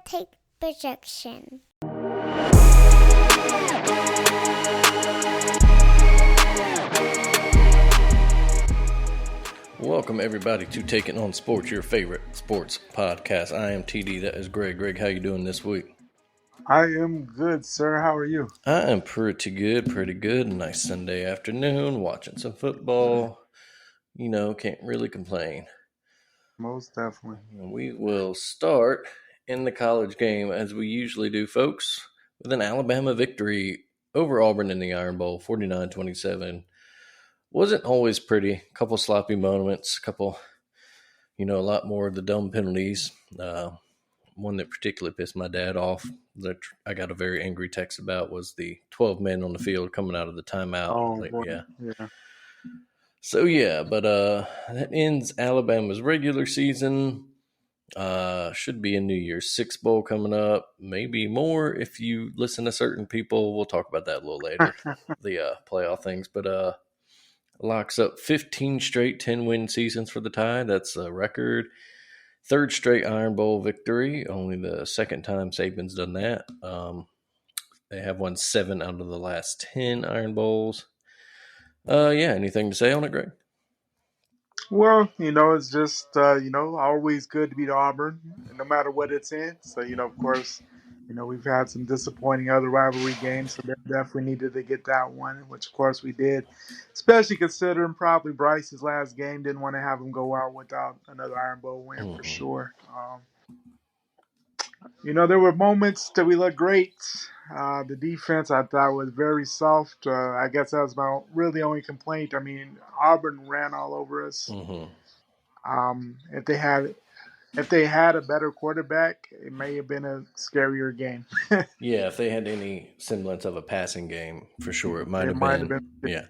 take projection. Welcome everybody to Taking on Sports, your favorite sports podcast. I am TD. That is Greg. Greg, how you doing this week? I am good, sir. How are you? I am pretty good. A nice Sunday afternoon, watching some football. Can't really complain. Most definitely. We will start in the college game as we usually do, folks, with an Alabama victory over Auburn in the Iron Bowl, 49-27. Wasn't always pretty. A couple sloppy moments, a lot more of the dumb penalties. One that particularly pissed my dad off that I got a very angry text about was the 12 men on the field coming out of the timeout. Oh, boy. Yeah. So, but that ends Alabama's regular season. Should be a New Year's Six Bowl coming up. Maybe more if you listen to certain people. We'll talk about that a little later, the playoff things. But locks up 15 straight 10-win seasons for the Tide. That's a record. Third straight Iron Bowl victory. Only the second time Saban's done that. They have won 7 out of the last 10 Iron Bowls. Anything to say on it, Greg? Well, it's just, always good to beat Auburn, no matter what it's in. So, of course, we've had some disappointing other rivalry games, so they definitely needed to get that one, which, of course, we did, especially considering probably Bryce's last game. Didn't want to have him go out without another Iron Bowl win for sure. There were moments that we looked great. The defense I thought was very soft. I guess that was my really only complaint. I mean, Auburn ran all over us. If they had a better quarterback, it may have been a scarier game. Yeah, if they had any semblance of a passing game, for sure, it might have been. Yeah.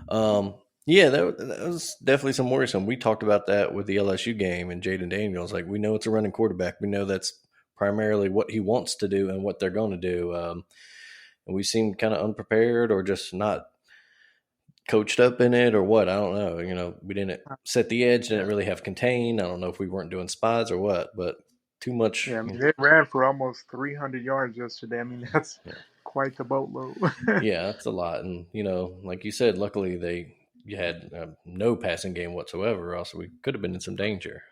That was definitely some worrisome. We talked about that with the LSU game and Jaden Daniels. Like, we know it's a running quarterback. We know that's primarily what he wants to do and what they're going to do. And we seemed kind of unprepared or just not coached up in it or what. I don't know. We didn't set the edge, didn't really have contain. I don't know if we weren't doing spies or what, but too much. Yeah, they ran for almost 300 yards yesterday. I mean, that's quite the boatload. Yeah, that's a lot. And, like you said, luckily you had no passing game whatsoever, else we could have been in some danger.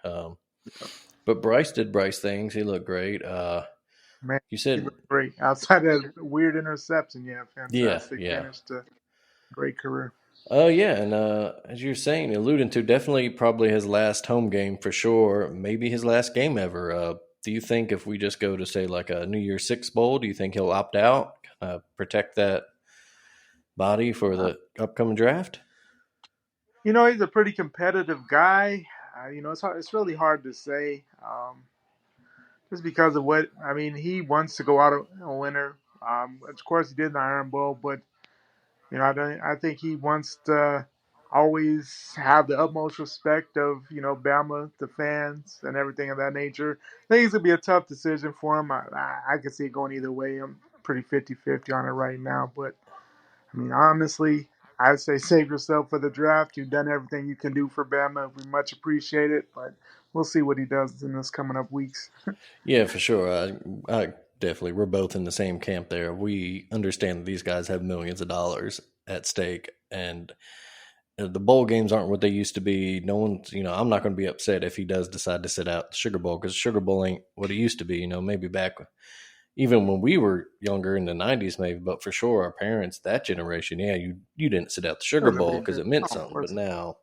But Bryce did Bryce things. He looked great. Man, you said he looked great. Outside of weird interception, fantastic finish to great career. And as you're saying, alluding to, definitely probably his last home game for sure. Maybe his last game ever. Do you think if we just go to, say, like a New Year's Six Bowl, do you think he'll opt out, protect that body for the upcoming draft? He's a pretty competitive guy. It's really hard to say, just because of he wants to go out a winner. Of course, he did in the Iron Bowl, but I think he wants to always have the utmost respect of Bama, the fans, and everything of that nature. I think it's gonna be a tough decision for him. I could see it going either way. I'm pretty 50-50 on it right now, but honestly, I'd say save yourself for the draft. You've done everything you can do for Bama. We much appreciate it, but we'll see what he does in this coming up weeks. Yeah, for sure. I definitely, we're both in the same camp there. We understand that these guys have millions of dollars at stake, and the bowl games aren't what they used to be. No one's, I'm not going to be upset if he does decide to sit out the Sugar Bowl, because Sugar Bowl ain't what it used to be. Maybe back even when we were younger in the 90s, maybe, but for sure our parents, that generation, you didn't sit out the Sugar Bowl because it meant something. But now,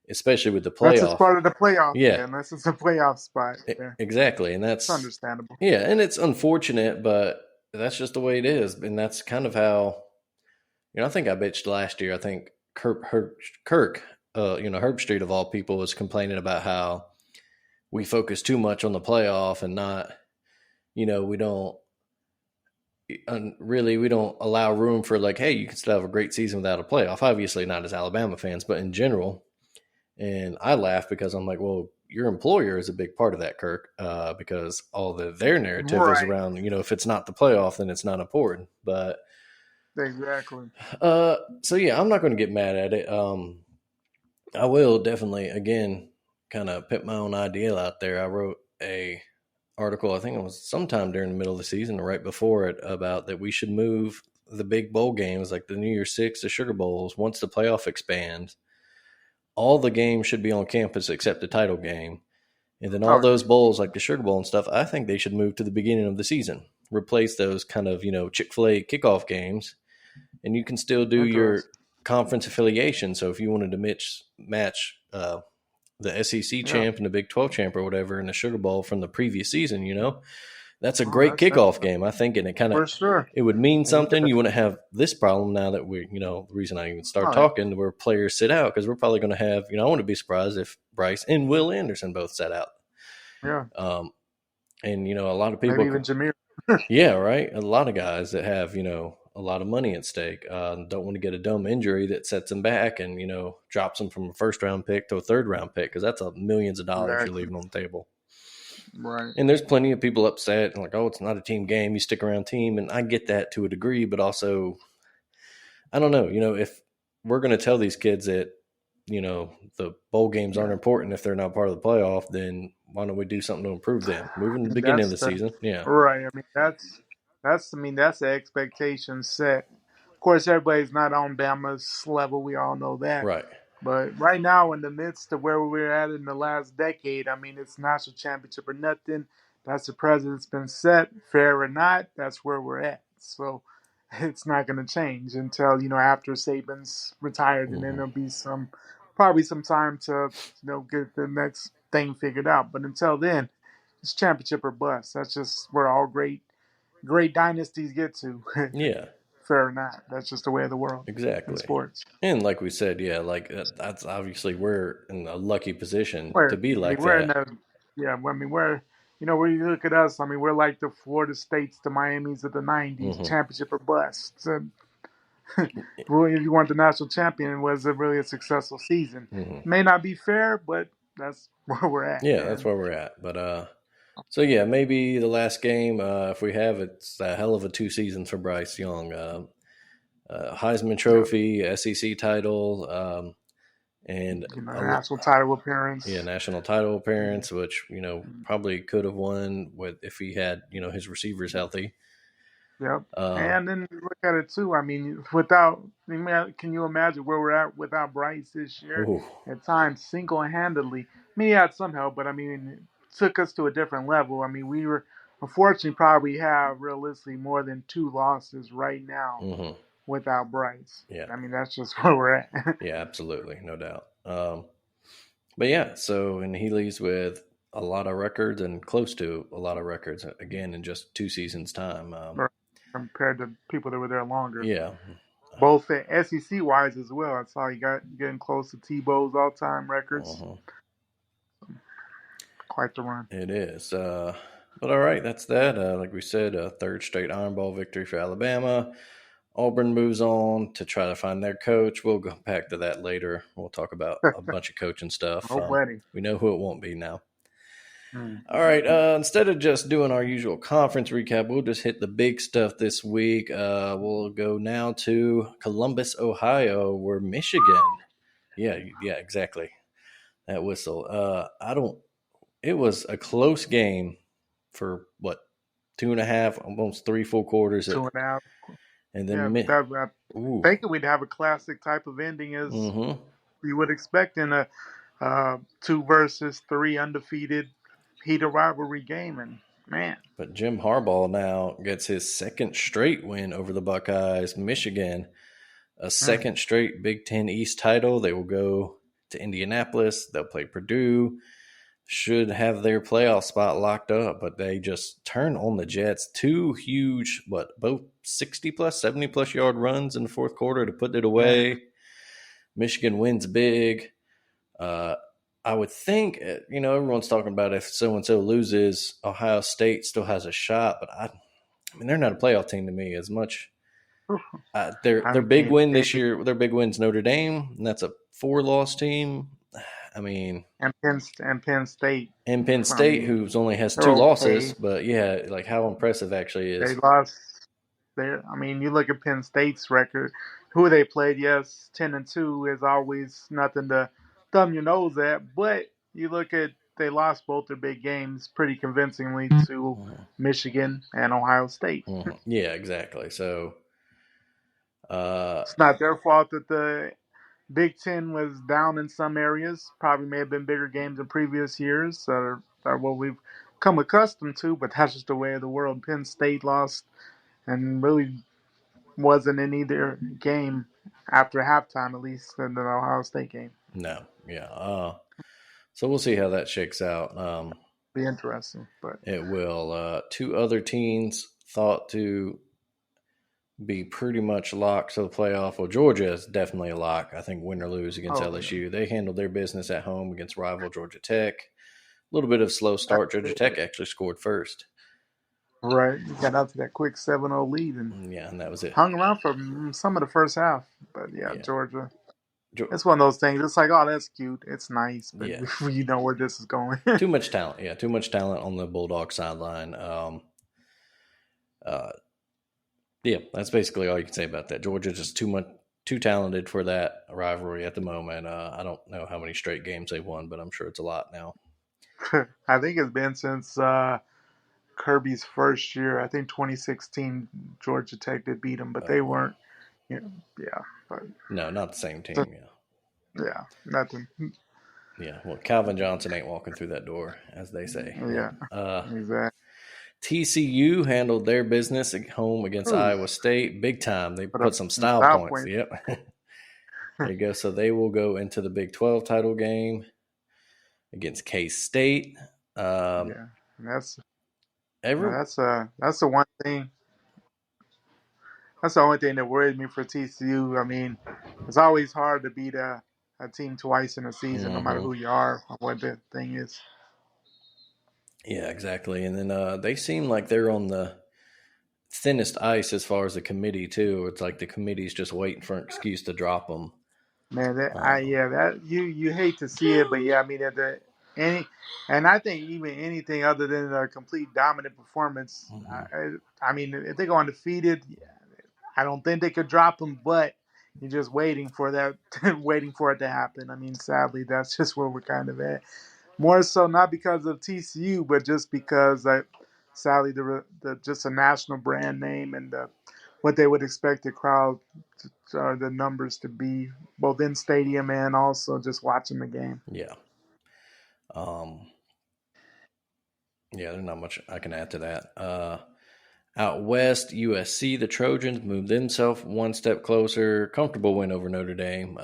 especially with the playoff. That's part of the playoff. Yeah. Unless it's a playoff spot. Yeah. Exactly. And that's understandable. Yeah. And it's unfortunate, but that's just the way it is. And that's kind of how, I think I bitched last year. I think Kirk, Herb Street of all people, was complaining about how we focus too much on the playoff and not, we don't allow room for, like, hey, you can still have a great season without a playoff. Obviously not as Alabama fans, but in general. And I laugh because I'm like, well, your employer is a big part of that, Kirk, because all their narrative is around, if it's not the playoff, then it's not important. But exactly. I'm not going to get mad at it. I will definitely, again, kind of put my own ideal out there. I wrote a article, I think it was sometime during the middle of the season or right before it, about that we should move the big bowl games like the New Year's Six, the Sugar Bowls, once the playoff expands. All the games should be on campus except the title game. And then all Oh, those bowls, like the Sugar Bowl and stuff, I think they should move to the beginning of the season. Replace those kind of, Chick-fil-A kickoff games. And you can still do your interesting. conference affiliation. So if you wanted to match the SEC Yeah. champ and the Big 12 champ or whatever in the Sugar Bowl from the previous season, that's a Oh, great that's kickoff game, I think. And for sure. it would mean something. Yeah. You wouldn't have this problem now that the reason I even start Oh, yeah. talking where players sit out, because we're probably going to have, I wouldn't be surprised if Bryce and Will Anderson both sat out. Yeah. And, a lot of people, Maybe even Jameer. yeah, right. A lot of guys that have, a lot of money at stake, don't want to get a dumb injury that sets them back and, drops them from a first round pick to a third round pick, because that's millions of dollars Exactly. you're leaving on the table. Right. And there's plenty of people upset and like, oh, it's not a team game. You stick around team. And I get that to a degree, but also, I don't know, if we're going to tell these kids that, the bowl games aren't important if they're not part of the playoff, then why don't we do something to improve them? Moving to the beginning of the season. Yeah. Right. I mean, that's the expectation set. Of course, everybody's not on Bama's level. We all know that. Right. But right now, in the midst of where we're at in the last decade, I mean, it's national championship or nothing. That's the precedent's been set. Fair or not, that's where we're at. So it's not going to change until, after Saban's retired. And then there'll be probably some time to, get the next thing figured out. But until then, it's championship or bust. That's just where all great dynasties get to. Yeah. Fair or not. That's just the way of the world. Exactly. In sports. And like we said, yeah, like that's obviously we're in a lucky position to be like we're that. Where you look at us, I mean, we're like the Florida States, the Miamis of the 90s, championship or bust. So, really, if you want the national champion, was it really a successful season? May not be fair, but that's where we're at. Yeah, man. that's where we're at. But so yeah, maybe the last game, if we have, it's a hell of a 2 seasons for Bryce Young. Heisman Trophy, SEC title, and national title appearance. Yeah, national title appearance, which probably could have won if he had his receivers healthy. Yep. And then look at it too. I mean, can you imagine where we're at without Bryce this year? Ooh. At times, single-handedly. I mean, he had some help, but I mean, it took us to a different level. I mean, we were unfortunately probably have realistically more than 2 losses right now without Bryce. Yeah. I mean, that's just where we're at. Yeah, absolutely, no doubt. But yeah, and he leaves with a lot of records and close to a lot of records again in just 2 seasons' time. Compared to people that were there longer. Yeah. Both SEC wise as well. I saw he getting close to Tebow's all time records. Quite the run. It is. But all right, that's that. Like we said, a 3rd straight Iron Bowl victory for Alabama. Auburn moves on to try to find their coach. We'll go back to that later. We'll talk about a bunch of coaching stuff. We know who it won't be now. All right. Instead of just doing our usual conference recap, we'll just hit the big stuff this week. We'll go now to Columbus, Ohio, where Michigan. Yeah, exactly. That whistle. It was a close game for 2.5, almost 3 full quarters. 2.5. And then thinking we'd have a classic type of ending as we would expect in a 2 versus 3 undefeated heated rivalry game. And man, but Jim Harbaugh now gets his 2nd straight win over the Buckeyes. Michigan, a 2nd straight Big Ten East title. They will go to Indianapolis. They'll play Purdue. Should have their playoff spot locked up, but they just turn on the Jets. 2 huge, both 60-plus, 70-plus yard runs in the 4th quarter to put it away. Michigan wins big. I would think, everyone's talking about if so-and-so loses, Ohio State still has a shot, but I mean, they're not a playoff team to me as much. Their big win this year, their big win's Notre Dame, and that's a 4-loss team. I mean, and Penn State, who's only has 2 losses, but yeah, like how impressive actually is. They lost. You look at Penn State's record, who they played. Yes, 10-2 is always nothing to thumb your nose at. But you look at they lost both their big games pretty convincingly to Mhm. Michigan and Ohio State. Mhm. Yeah, exactly. So, uh, It's not their fault that the Big Ten was down in some areas. Probably may have been bigger games in previous years, or what we've come accustomed to. But that's just the way of the world. Penn State lost and really wasn't in either game after halftime, at least in the Ohio State game. no, yeah. So we'll see how that shakes out. Be interesting, but It will. Two other teams thought to be pretty much locked to the playoff. Well, Georgia is definitely a lock. I think win or lose against oh yeah, LSU. They handled their business at home against rival Georgia Tech. A little bit of slow start. Georgia Tech actually scored first. right. You got out to that quick 7-0 lead and Yeah, and that was it. hung around for some of the first half. But yeah, Yeah. Georgia. It's one of those things. It's like, oh, that's cute. It's nice, but Yeah. you know where this is going. Too much talent. Yeah, too much talent on the Bulldog sideline. Uh, yeah, that's basically all you can say about that. Georgia's just too talented for that rivalry at the moment. I don't know how many straight games they've won, but I'm sure it's a lot now. I think it's been since Kirby's first year. I think 2016 Georgia Tech did beat them, but they weren't. You know, yeah, but No, not the same team. yeah, nothing. Yeah. Well, Calvin Johnson ain't walking through that door, as they say. Yeah, exactly. TCU handled their business at home against Ooh, Iowa State big time. They put put up some some style style points. points. Yep. There you go. So they will go into the Big 12 title game against K State. Yeah, and Every that's the one thing. That's the only thing that worries me for TCU. I mean, it's always hard to beat a team twice in a season, no matter Mhm. who you are or what the thing is. Yeah, exactly. And then they seem like they're on the thinnest ice as far as the committee too. It's like the committee's just waiting for an excuse to drop them. Man, Uh, that you hate to see it, but yeah, I mean at the any, and I think even anything other than a complete dominant performance. mhm. I mean, if they go undefeated, I don't think they could drop them, but you're just waiting for that, waiting for it to happen. I mean, sadly, that's just where we're kind of at. More so, not because of TCU, but just because, sadly, the just a national brand name and what they would expect the crowd, the numbers to be, both in stadium and also just watching the game. Yeah. Um, yeah, there's not much I can add to that. Out west, USC, the Trojans moved themselves one step closer. Comfortable win over Notre Dame.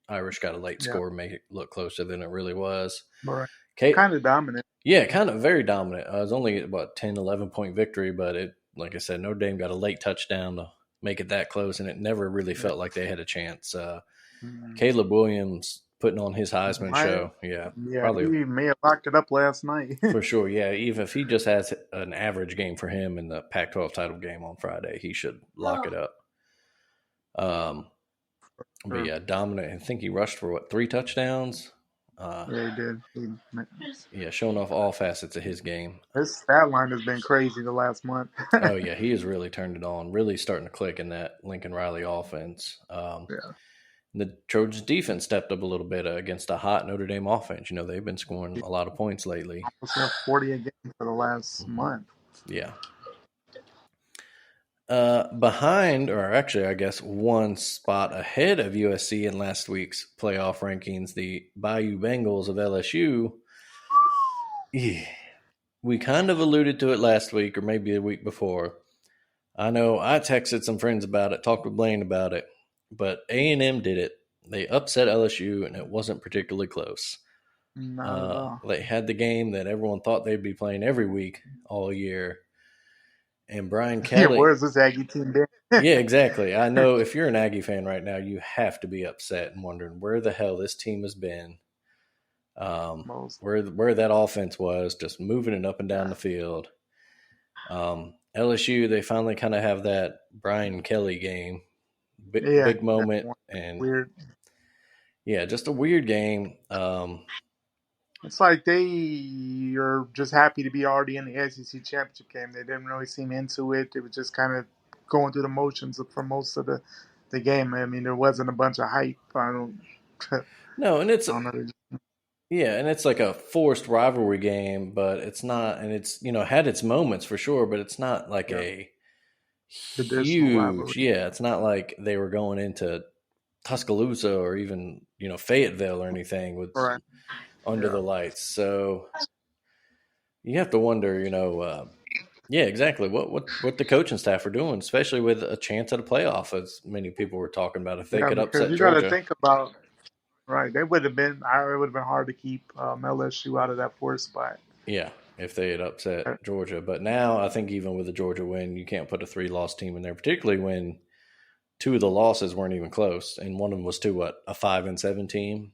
Irish got a late Yeah, score, make it look closer than it really was. right. Kate, Kind of dominant. yeah, kind of very dominant. It was only about 10, 11 point victory, but it, like I said, Notre Dame got a late touchdown to make it that close, and it never really Yeah. felt like they had a chance. Mm. Caleb Williams putting on his Heisman show. Yeah, Yeah, probably he may have locked it up last night. for sure. Yeah, even if he just has an average game for him in the Pac 12 title game on Friday, he should lock it up. Um, but Sure. yeah, dominant. I think he rushed for what, 3 touchdowns? Yeah, he did. Yeah, showing off all facets of his game. His stat line has been crazy the last month. Oh yeah, he has really turned it on, really starting to click in that Lincoln Riley offense. Yeah. The Trojans defense stepped up a little bit against a hot Notre Dame offense. You know, they've been scoring He a lot of points lately. almost got 40 a game for the last Mhm. month. Yeah. Behind, or actually, I guess one spot ahead of USC in last week's playoff rankings, the Bayou Bengals of LSU. Yeah, we kind of alluded to it last week, or maybe the week before. I know I texted some friends about it, talked with Blaine about it, but A&M did it. They upset LSU, and it wasn't particularly close. Not at all. They had the game that everyone thought they'd be playing every week all year, and Brian Yeah, Kelly. where's this Aggie team been? Yeah, exactly. I know if you're an Aggie fan right now, you have to be upset and wondering where the hell this team has been, Most. where that offense was, just moving it up and down Yeah. the field. LSU, they finally kind of have that Brian Kelly game, Yeah. big moment, and Weird. yeah, just a weird game. It's like they are just happy to be already in the SEC championship game. They didn't really seem into it. It was just kind of going through the motions for most of the game. I mean, there wasn't a bunch of hype. I don't. No, and I don't know. Yeah, and it's like a forced rivalry game, but it's not, and it's had its moments for sure, but it's not like Yeah, a traditional huge. rivalry. Yeah, it's not like they were going into Tuscaloosa or even Fayetteville or anything with Right. under Yeah. the lights. So you have to wonder, yeah, exactly what the coaching staff are doing, especially with a chance at a playoff, as many people were talking about. If they Yeah, could because upset you got to Georgia, think about right. They would have been. It would have been hard to keep LSU out of that fourth spot. yeah, if they had upset Georgia. But now I think even with the Georgia win, you can't put a 3-loss team in there, particularly when two of the losses weren't even close, and one of them was to what, a 5-7 team.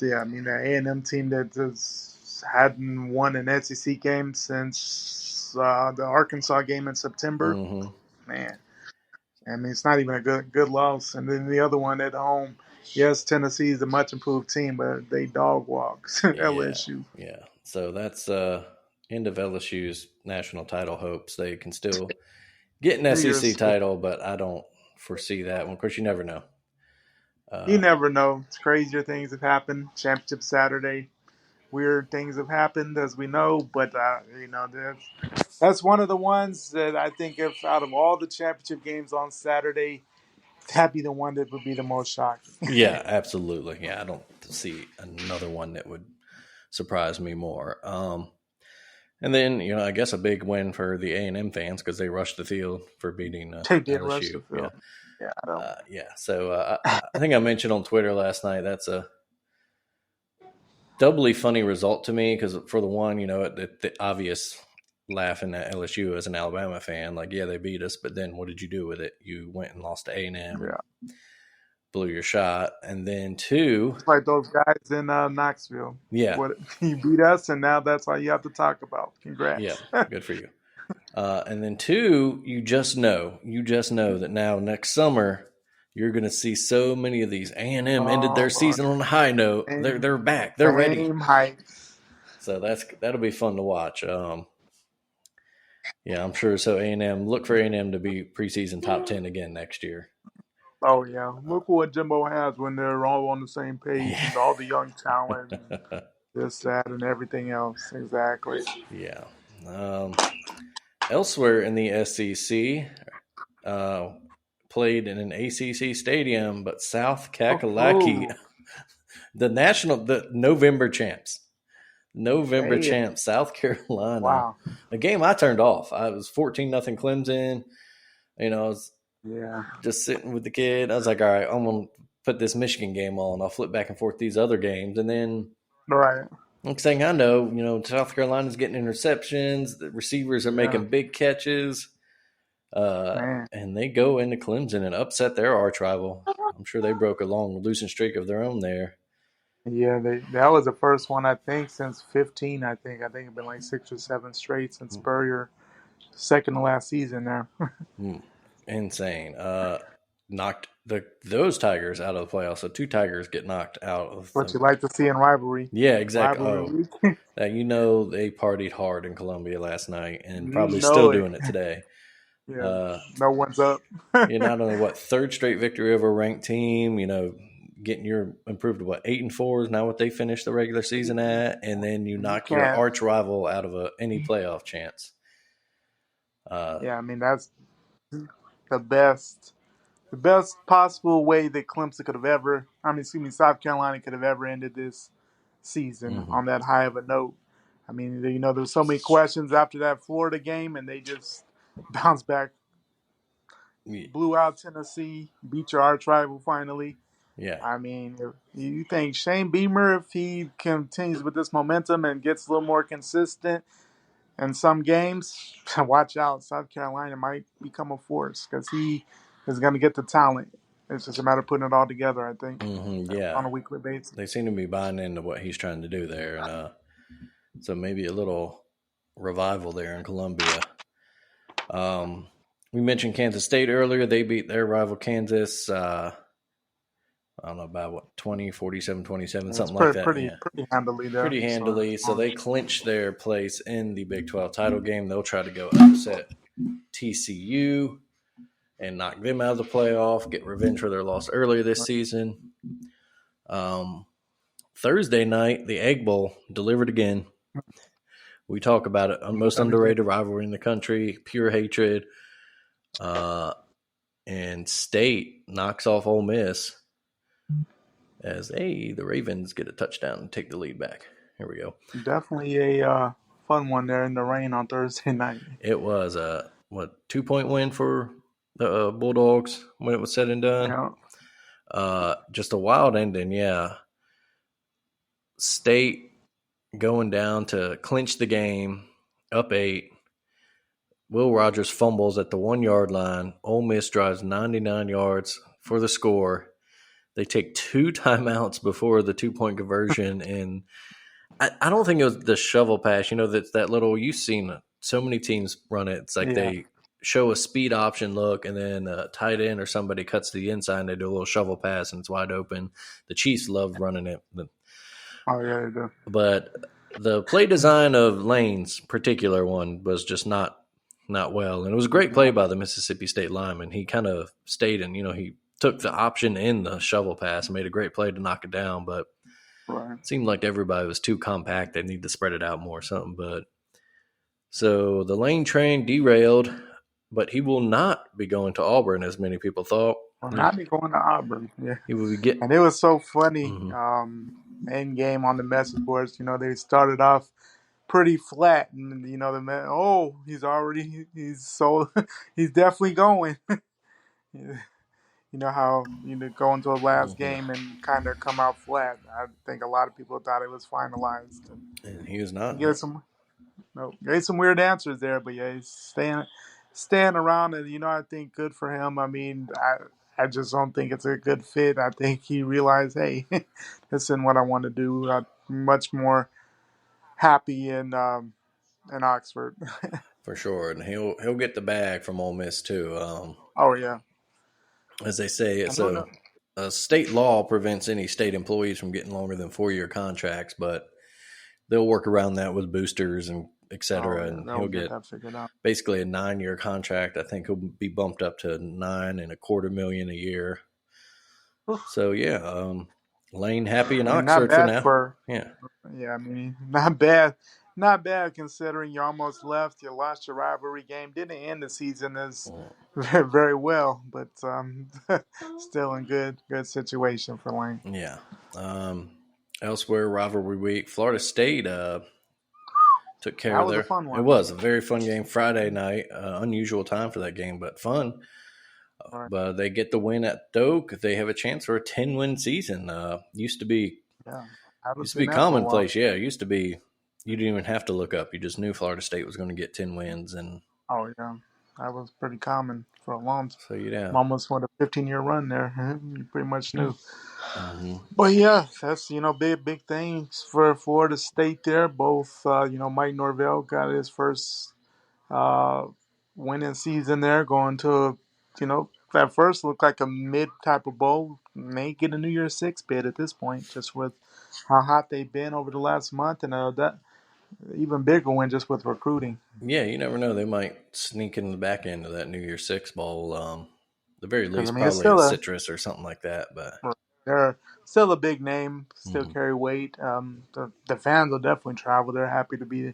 Yeah, I mean the A&M team that just hadn't won an SEC game since the Arkansas game in September. hmm Man, I mean it's not even a good loss. And then the other one at home. Yes, Tennessee is a much improved team, but they dog walks Yeah, LSU. yeah. So that's end of LSU's national title hopes. They can still get an SEC Years, title, but I don't foresee that one. Of course, you never know. you Uh, never know. Crazier things have happened. Championship Saturday. Weird things have happened, as we know, but that's one of the ones that I think if out of all the championship games on Saturday, that'd be the one that would be the most shocking. yeah, absolutely. Yeah, I don't see another one that would surprise me more. And then I guess a big win for the A&M fans because they rushed the field for beating They did rush the LSU. Yeah, field. Yeah, I don't. yeah. So I think I mentioned on Twitter last night that's a doubly funny result to me because for the one, the obvious laughing at LSU as an Alabama fan, like yeah, they beat us, but then what did you do with it? You went and lost to A&M, Yeah, blew your shot, and then two, it's like those guys in Knoxville. yeah, What you beat us, and now that's all you have to talk about. yeah, Congrats. good for you. And then two, you just know that now next summer you're going to see so many of these A&M ended Oh their Lord, season on a high note. They're same, they're back, they're ready. same heights. So that'll be fun to watch. Yeah, I'm sure. So A&M, look for A&M to be preseason top 10 again next year. Oh yeah, look what Jimbo has when they're all on the same page Yeah, and all the young talent and this, that, and everything else. Exactly. yeah. Elsewhere in the SEC, uh, played in an ACC stadium, but South Kakalaki, Oh, the November champs. November hey, champ, South Carolina. wow. A game I turned off. I was 14-0 Clemson. I was Yeah. just sitting with the kid. I was like, all right, I'm going to put this Michigan game on. I'll flip back and forth these other games. And then Right. next thing I know, South Carolina's getting interceptions. The receivers are Yeah. making big catches. Man. And they go into Clemson and upset their arch rival. I'm sure they broke a long losing streak of their own there. Yeah, that was the first one I think since 15. I think it's been like 6 or 7 straight since Spurrier second to last season there. Hmm. Insane. Knocked those Tigers out of the playoffs. So two Tigers get knocked out of What the. you like to see in rivalry, Yeah, exactly. rivalry Oh, week. that they partied hard in Columbia last night and You probably still know it. doing it today. Yeah. Uh, No one's up. not only third straight victory over a ranked team. Getting your improved to 8-4 is now what they finished the regular season at, and then you You knock your can't. arch rival out of any playoff chance. Uh, Yeah, I mean that's the best. The best possible way that Clemson could have ever, South Carolina could have ever ended this season mhm. on that high of a note. I mean, there's so many questions after that Florida game, and they just bounced back, blew out Tennessee, beat your arch rival finally. Yeah. I mean, if you think Shane Beamer, if he continues with this momentum and gets a little more consistent in some games, watch out. South Carolina might become a force because he is going to get the talent. It's just a matter of putting it all together, I think, Yeah. on a weekly basis. They seem to be buying into what he's trying to do there, and so maybe a little revival there in Columbia. We mentioned Kansas State earlier. They beat their rival Kansas. I don't know about 20, 47, 27, And it's something like that. pretty Yeah, pretty handily there. pretty So, handily. So they clinch their place in the Big 12 title game. They'll try to go upset TCU and knock them out of the playoff, get revenge for their loss earlier this season. Thursday night, the Egg Bowl delivered again. We talk about it. Most Every day. underrated rivalry in the country, pure hatred. And State knocks off Ole Miss as the Ravens get a touchdown and take the lead back. Here we go. Definitely a fun one there in the rain on Thursday night. It was a 2-point win for the Bulldogs when it was said and done. Yeah. Just a wild ending, yeah. State going down to clinch the game, up 8. Will Rogers fumbles at the 1-yard line. Ole Miss drives 99 yards for the score. They take 2 timeouts before the 2-point conversion, and I don't think it was the shovel pass. You know, that little, you've seen so many teams run it. It's like they show a speed option look, and then a tight end or somebody cuts to the inside, and they do a little shovel pass, and it's wide open. The Chiefs love running it. Oh, yeah, they do. But the play design of Lane's particular one was just not well. And it was a great play by the Mississippi State lineman. He kind of stayed and, he took the option in the shovel pass and made a great play to knock it down. But it seemed like everybody was too compact. They need to spread it out more or something. But so the Lane train derailed, but he will not be going to Auburn as many people thought. Will not be going to Auburn. Yeah. He will be and it was so funny. Mm-hmm. End game on the message boards, they started off pretty flat, and the man, he's definitely going. You know how go into a last game and kind of come out flat. I think a lot of people thought it was finalized, and he was not. Gave some weird answers there, but yeah, he's staying around, and I think good for him. I mean, I just don't think it's a good fit. I think he realized, hey, this isn't what I want to do. I'm much more happy in Oxford. For sure, and he'll get the bag from Ole Miss too. Oh yeah, as they say, it's a state law prevents any state employees from getting longer than 4-year contracts, but they'll work around that with boosters and et cetera, and he'll get basically a 9-year contract. I think he'll be bumped up to $9.25 million a year. So yeah, Lane happy in Oxford for now. I mean, not bad. Not bad considering you almost left. You lost your rivalry game. Didn't end the season as very, very well, but still in good situation for Lane. Yeah. Elsewhere, rivalry week, Florida State took care of their. A fun one. It was a very fun game Friday night. Unusual time for that game, but fun. Right. But they get the win at Doak. They have a chance for a 10-win season. Used to be commonplace. Yeah, it used to be. You didn't even have to look up. You just knew Florida State was going to get 10 wins. And that was pretty common for a long time. So, yeah. Almost went a 15-year run there. You pretty much knew. Mm-hmm. But, yeah, that's, big things for Florida State there. Both, Mike Norvell got his first winning season there, going to, at first looked like a mid type of bowl. May get a New Year's Six bid at this point, just with how hot they've been over the last month. And that even bigger win just with recruiting. Yeah, you never know. They might sneak in the back end of that New Year's Six bowl. The very least, probably a Citrus or something like that. But they're still a big name, still carry weight. The fans will definitely travel. They're happy to be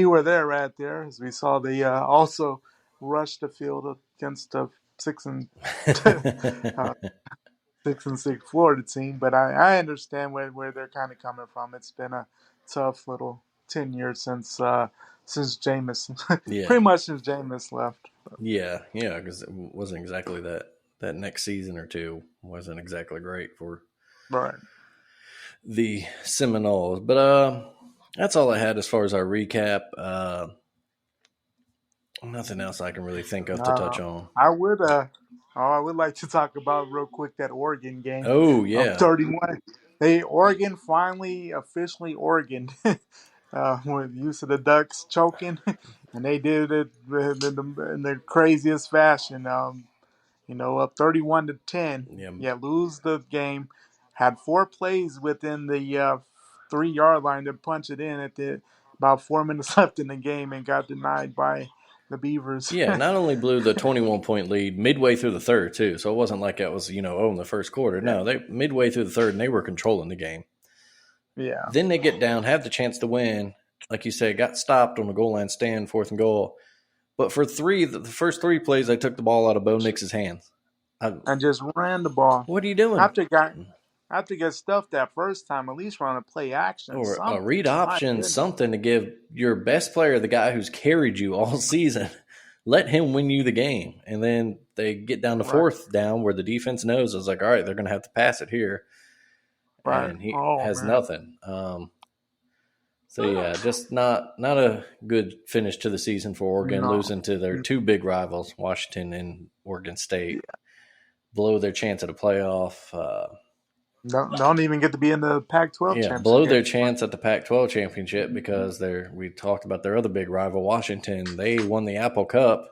where they're at there. As we saw, they also rushed the field against the 6-6 Florida team. But I understand where they're kind of coming from. It's been a tough little 10 years since Jameis, pretty much since Jameis left. But. Yeah, because it wasn't exactly that next season or two wasn't exactly great for the Seminoles. But that's all I had as far as our recap. Nothing else I can really think of to touch on. I would like to talk about real quick that Oregon game. Oh yeah, 31. Oregon finally officially Oregon. With use of the Ducks choking, and they did it in the craziest fashion. Up 31-10. Yeah, lose the game. Had 4 plays within the 3-yard line to punch it in at about 4 minutes left in the game, and got denied by the Beavers. Yeah, not only blew the 21-point lead midway through the third too, so it wasn't like it was in the first quarter. No, they midway through the third, and they were controlling the game. Yeah. Then they get down, have the chance to win. Like you said, got stopped on the goal line stand, 4th and goal. But for the first 3 plays, they took the ball out of Bo Nix's hands. And just ran the ball. What are you doing? After get stuffed that first time, at least run a play action, Or a something. read My option, goodness. something to give your best player, the guy who's carried you all season, let him win you the game. And then they get down to Right. 4th down where the defense knows it's like, all right, they're going to have to pass it here. Right. And he Oh has man. nothing. So yeah, just not a good finish to the season for Oregon, No. losing to their 2 big rivals, Washington and Oregon State. Blow their chance at a playoff. Don't even get to be in the Pac-12 championship. Blow their chance at the Pac-12 championship because we talked about their other big rival, Washington. They won the Apple Cup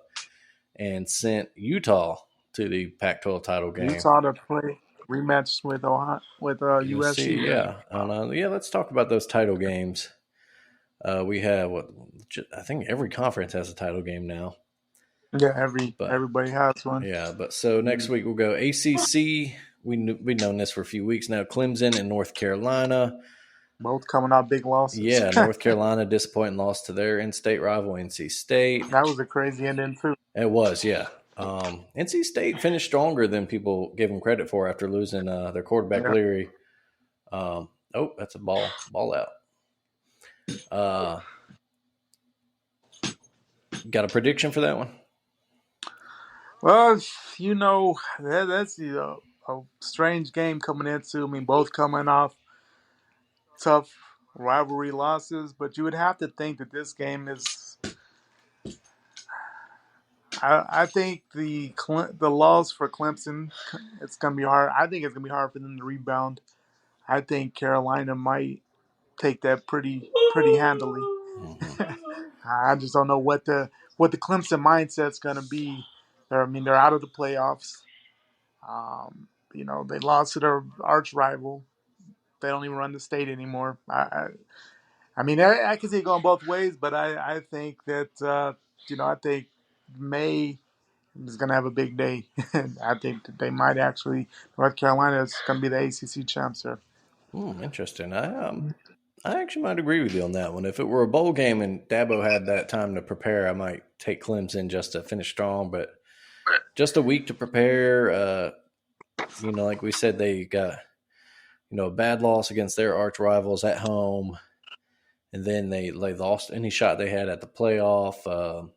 and sent Utah to the Pac-12 title game. Utah to play rematch with USC. Yeah. Let's talk about those title games. We have I think every conference has a title game now. Yeah, everybody has one. Yeah, but so next week we'll go ACC. We've known this for a few weeks now. Clemson and North Carolina. Both coming out big losses. Yeah, North Carolina disappointing loss to their in-state rival, NC State. That was a crazy ending too. It was, yeah. NC State finished stronger than people give them credit for after losing their quarterback, Leary. That's a ball out. Got a prediction for that one? Well, that's a strange game coming into. I mean, both coming off tough rivalry losses, but you would have to think that this game is. I think the loss for Clemson, it's gonna be hard. I think it's gonna be hard for them to rebound. I think Carolina might take that pretty handily. I just don't know what the Clemson mindset's gonna be. They're out of the playoffs. They lost to their arch rival. They don't even run the state anymore. I can see it going both ways, but I think that I think May is going to have a big day. I think that they might actually North Carolina is going to be the ACC champs here. Interesting. I actually might agree with you on that one. If it were a bowl game and Dabo had that time to prepare, I might take Clemson just to finish strong. But just a week to prepare. Like we said, they got a bad loss against their arch rivals at home, and then they lost any shot they had at the playoff.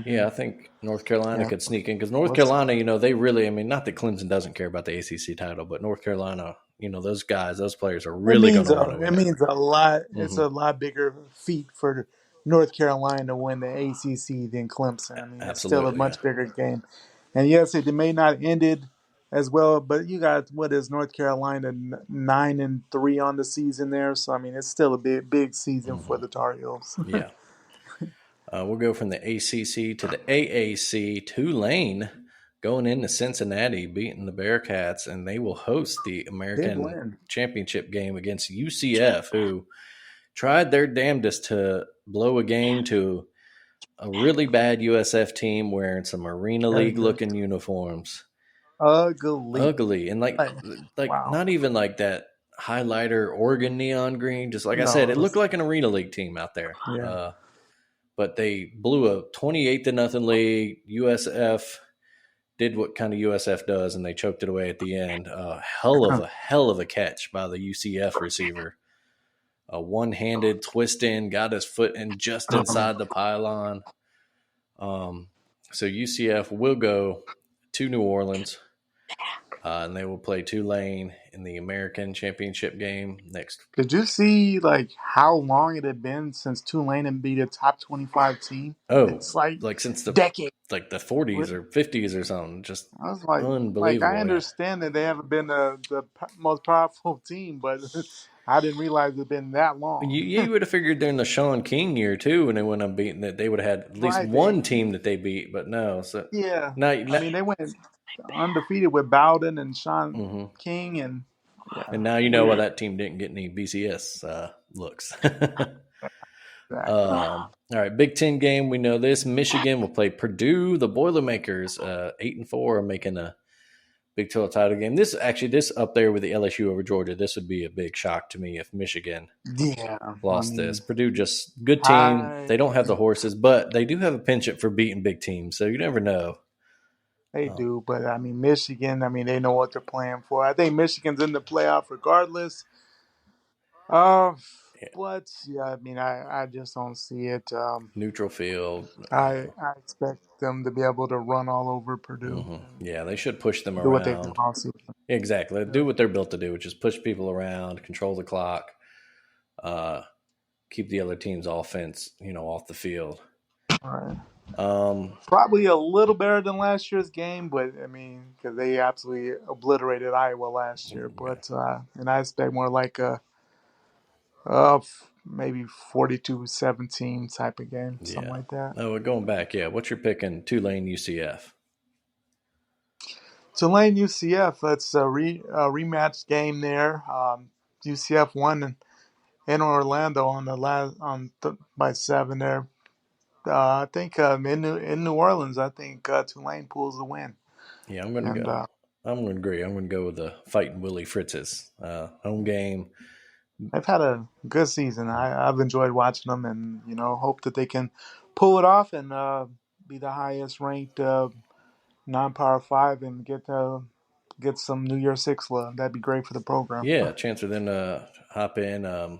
Yeah, I think North Carolina could sneak in because North Carolina, they really, not that Clemson doesn't care about the ACC title, but North Carolina, those players are really going to want to win. It means a lot. Mm-hmm. It's a lot bigger feat for North Carolina to win the ACC than Clemson. It's still a much bigger game. And yes, it may not ended as well, but you got what is North Carolina 9-3 on the season there, so it's still a big season for the Tar Heels. Yeah. We'll go from the ACC to the AAC. Tulane going into Cincinnati, beating the Bearcats, and they will host the American Championship game against UCF, who tried their damnedest to blow a game to a really bad USF team wearing some Arena League looking uniforms. Ugly. And wow. Not even like that highlighter Oregon neon green. Just like I said, it looked like an Arena League team out there. Yeah. But they blew a 28-0 lead. USF did what kind of USF does, and they choked it away at the end. Hell of a catch by the UCF receiver. A one-handed twist in, got his foot in just inside the pylon. So UCF will go to New Orleans, and they will play Tulane in the American Championship game next. Did you see how long it had been since Tulane had beat a top 25 team? Oh, it's since the decade, the 40s or 50s or something. Just I was unbelievable. I understand that they haven't been the most powerful team, but I didn't realize it had been that long. You would have figured during the Sean King year too, when they went unbeaten, that they would have had at least one team that they beat. But no, so yeah, they went undefeated with Bowden and Sean King, and now you know why that team didn't get any BCS looks. All right, Big Ten game. We know this. Michigan will play Purdue. The Boilermakers, 8-4, are making a Big 12 title game. This up there with the LSU over Georgia. This would be a big shock to me if Michigan Yeah, I lost this. mean, Purdue just good team. I They don't have the horses, but they do have a penchant for beating big teams. So you never know. they do, but I mean, Michigan. I mean, they know what they're playing for. I think Michigan's in the playoff regardless. Uh, Yeah, but yeah, I mean, I just don't see it. neutral field. I expect them to be able to run all over Purdue and Yeah, they should push them do what they've done around. all season. Exactly. Yeah. Do what they're built to do, which is push people around, control the clock, uh, keep the other team's offense, off the field. All right. Um, Probably a little better than last year's game, but I mean, because they absolutely obliterated Iowa last year. yeah, But and I expect more like a maybe 42-17 type of game, something yeah. like that. Oh, going back, yeah. What's your pick in Tulane UCF? Tulane UCF, that's a rematch game there. UCF won in Orlando on the last by 7 there. I think in New Orleans, I think Tulane pulls the win, Yeah, I'm going to and go. I'm going to agree. I'm going to go with the fighting Willie Fritz's home game. they've had a good season. I've enjoyed watching them, and hope that they can pull it off and be the highest ranked non-power five and get some New Year Six love. That'd be great for the program. Yeah, chance for them to hop in.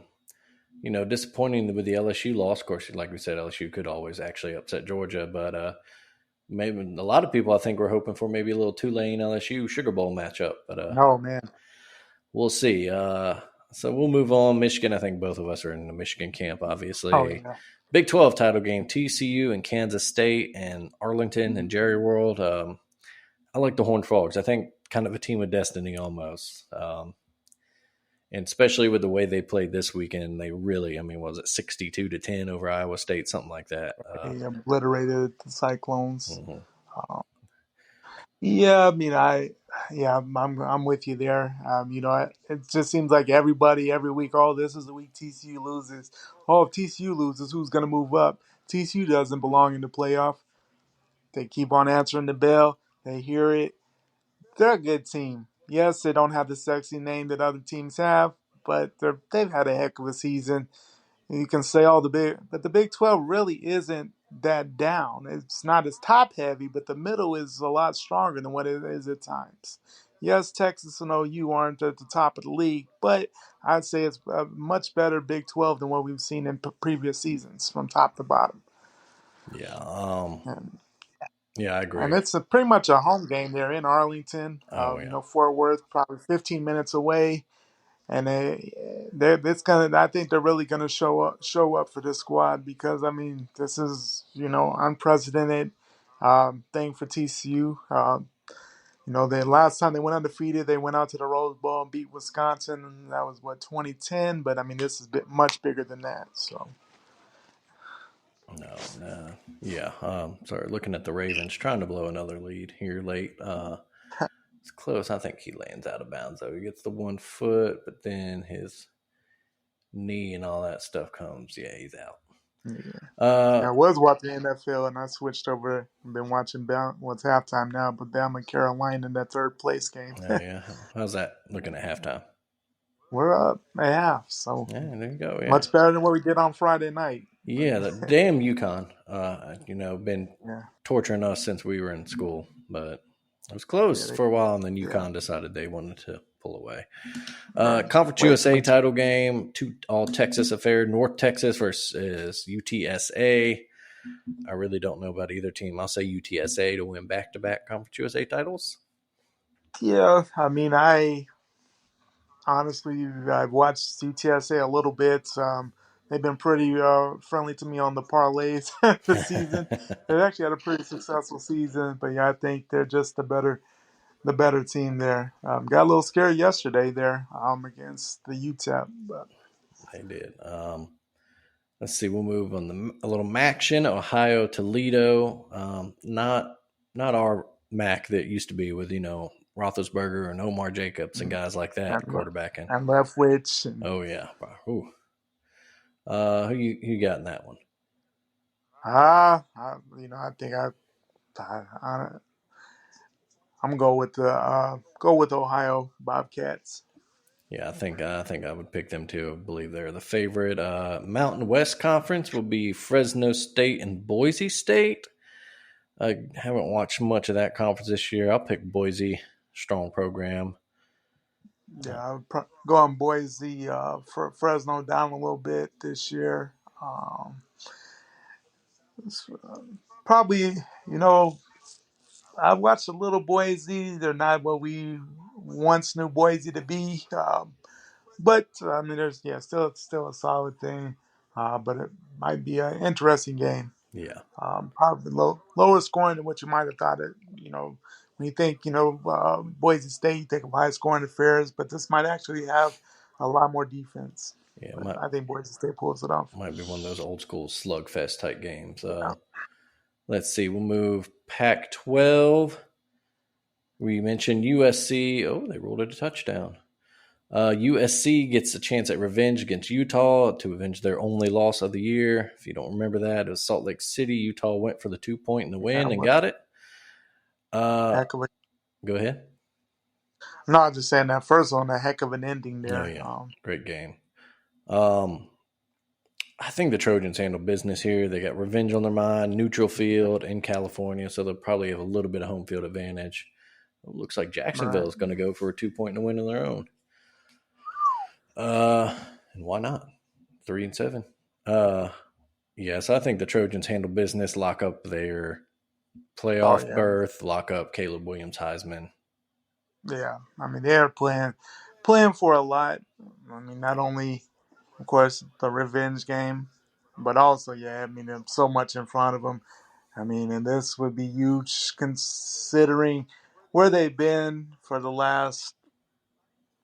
Disappointing with the LSU loss. Of course, like we said, LSU could always actually upset Georgia, but maybe a lot of people I think were hoping for maybe a little Tulane LSU Sugar Bowl matchup, but Oh man. we'll see. So we'll move on. Michigan, I think both of us are in the Michigan camp, Oh obviously. yeah. Big 12 title game, TCU and Kansas State and Arlington and Jerry World. I like the Horned Frogs. I think kind of a team of destiny almost. And especially with the way they played this weekend, they really, was it 62-10 over Iowa State, something like that. They obliterated the Cyclones. Mhm. Uh, yeah, I mean, I'm with you there. It just seems like everybody every week. Oh, this is the week TCU loses. Oh, if TCU loses, who's going to move up? TCU doesn't belong in the playoff. They keep on answering the bell. They hear it. They're a good team. Yes, they don't have the sexy name that other teams have, but they've had a heck of a season. And you can say all but the Big 12 really isn't that down. It's not as top heavy, but the middle is a lot stronger than what it is at times. Yes, Texas and OU aren't at the top of the league, but I'd say it's a much better Big 12 than what we've seen in previous seasons from top to bottom. Yeah. And, Yeah, I and agree. it's pretty much a home game there in Arlington. Oh, yeah. Fort Worth, probably 15 minutes away. And it's gonna. I think they're really gonna show up for this squad because I mean this is unprecedented thing for TCU. The last time they went undefeated, they went out to the Rose Bowl and beat Wisconsin. And that was 2010. But I mean this is much bigger than that. So No. Yeah. Sorry, looking at the Ravens, trying to blow another lead here late. It's close. I think he lands out of bounds, though. He gets the 1 foot, but then his knee and all that stuff comes. Yeah, he's out. yeah. Uh, I was watching NFL and I switched over. I've been watching what's halftime now, but Bama Carolina in that third place game. oh, yeah. How's that looking at halftime? We're up at half, so Yeah, there you go. Yeah. much better than what we did on Friday night. Yeah, the damn UConn. Been Yeah, torturing us since we were in school, but it was yeah, close for a while, and then yeah. UConn decided they wanted to pull away. Right. Conference Way too USA much. title game, all Texas affair. North Texas versus UTSA. I really don't know about either team. I'll say UTSA to win back-to-back Conference USA titles. Yeah, I mean, I've watched UTSA a little bit. They've been pretty friendly to me on the parlays this season. They've actually had a pretty successful season, but yeah, I think they're just the better team there. Got a little scared yesterday there against the UTEP, but They did. Let's see. We'll move on a little Maction, Ohio, Toledo. Not our Mac that used to be with Roethlisberger and Omar Jacobs and guys like that and quarterbacking. and Leftwich. And, Oh yeah. Ooh. Who you got in that one? I think I I'm gonna go with Ohio Bobcats. Yeah, I think I would pick them too. I believe they're the favorite. Mountain West Conference will be Fresno State and Boise State. I haven't watched much of that conference this year. I'll pick Boise. Strong program. Yeah, I would go on Boise for Fresno down a little bit this year. Um, it's, probably, you know, I've watched a little Boise. They're not what we once knew Boise to be, but I mean, there's still a solid thing. But it might be an interesting game. Yeah, Probably lower scoring than what you might have thought. When you think Boise State, you think of high scoring affairs, but this might actually have a lot more defense. yeah, But I think Boise State pulls it off. might be one of those old school slugfest type games. Yeah. Let's see. We'll move Pac-12. We mentioned USC. Oh, they rolled it a touchdown. USC gets a chance at revenge against Utah to avenge their only loss of the year. If you don't remember that, it was Salt Lake City. Utah went for the 2-point in the Yeah, win and what got it. heck of a Go ahead. No, I'm just saying that first one, a heck of an ending Oh, there. yeah. Great game. I think the Trojans handle business here. They got revenge on their mind, neutral field in California, so they'll probably have a little bit of home field advantage. It looks like Right. Jacksonville is going to go for a 2-point and win on their own. And why not? 3-7. Yes, I think the Trojans handle business, lock up their Oh playoff yeah, berth, lock up Caleb Williams Heisman. yeah. I mean, they're playing for a lot. I mean, not only, of course, the revenge game, but also, yeah. I mean, there's so much in front of them. I mean, and this would be huge considering where they've been for the last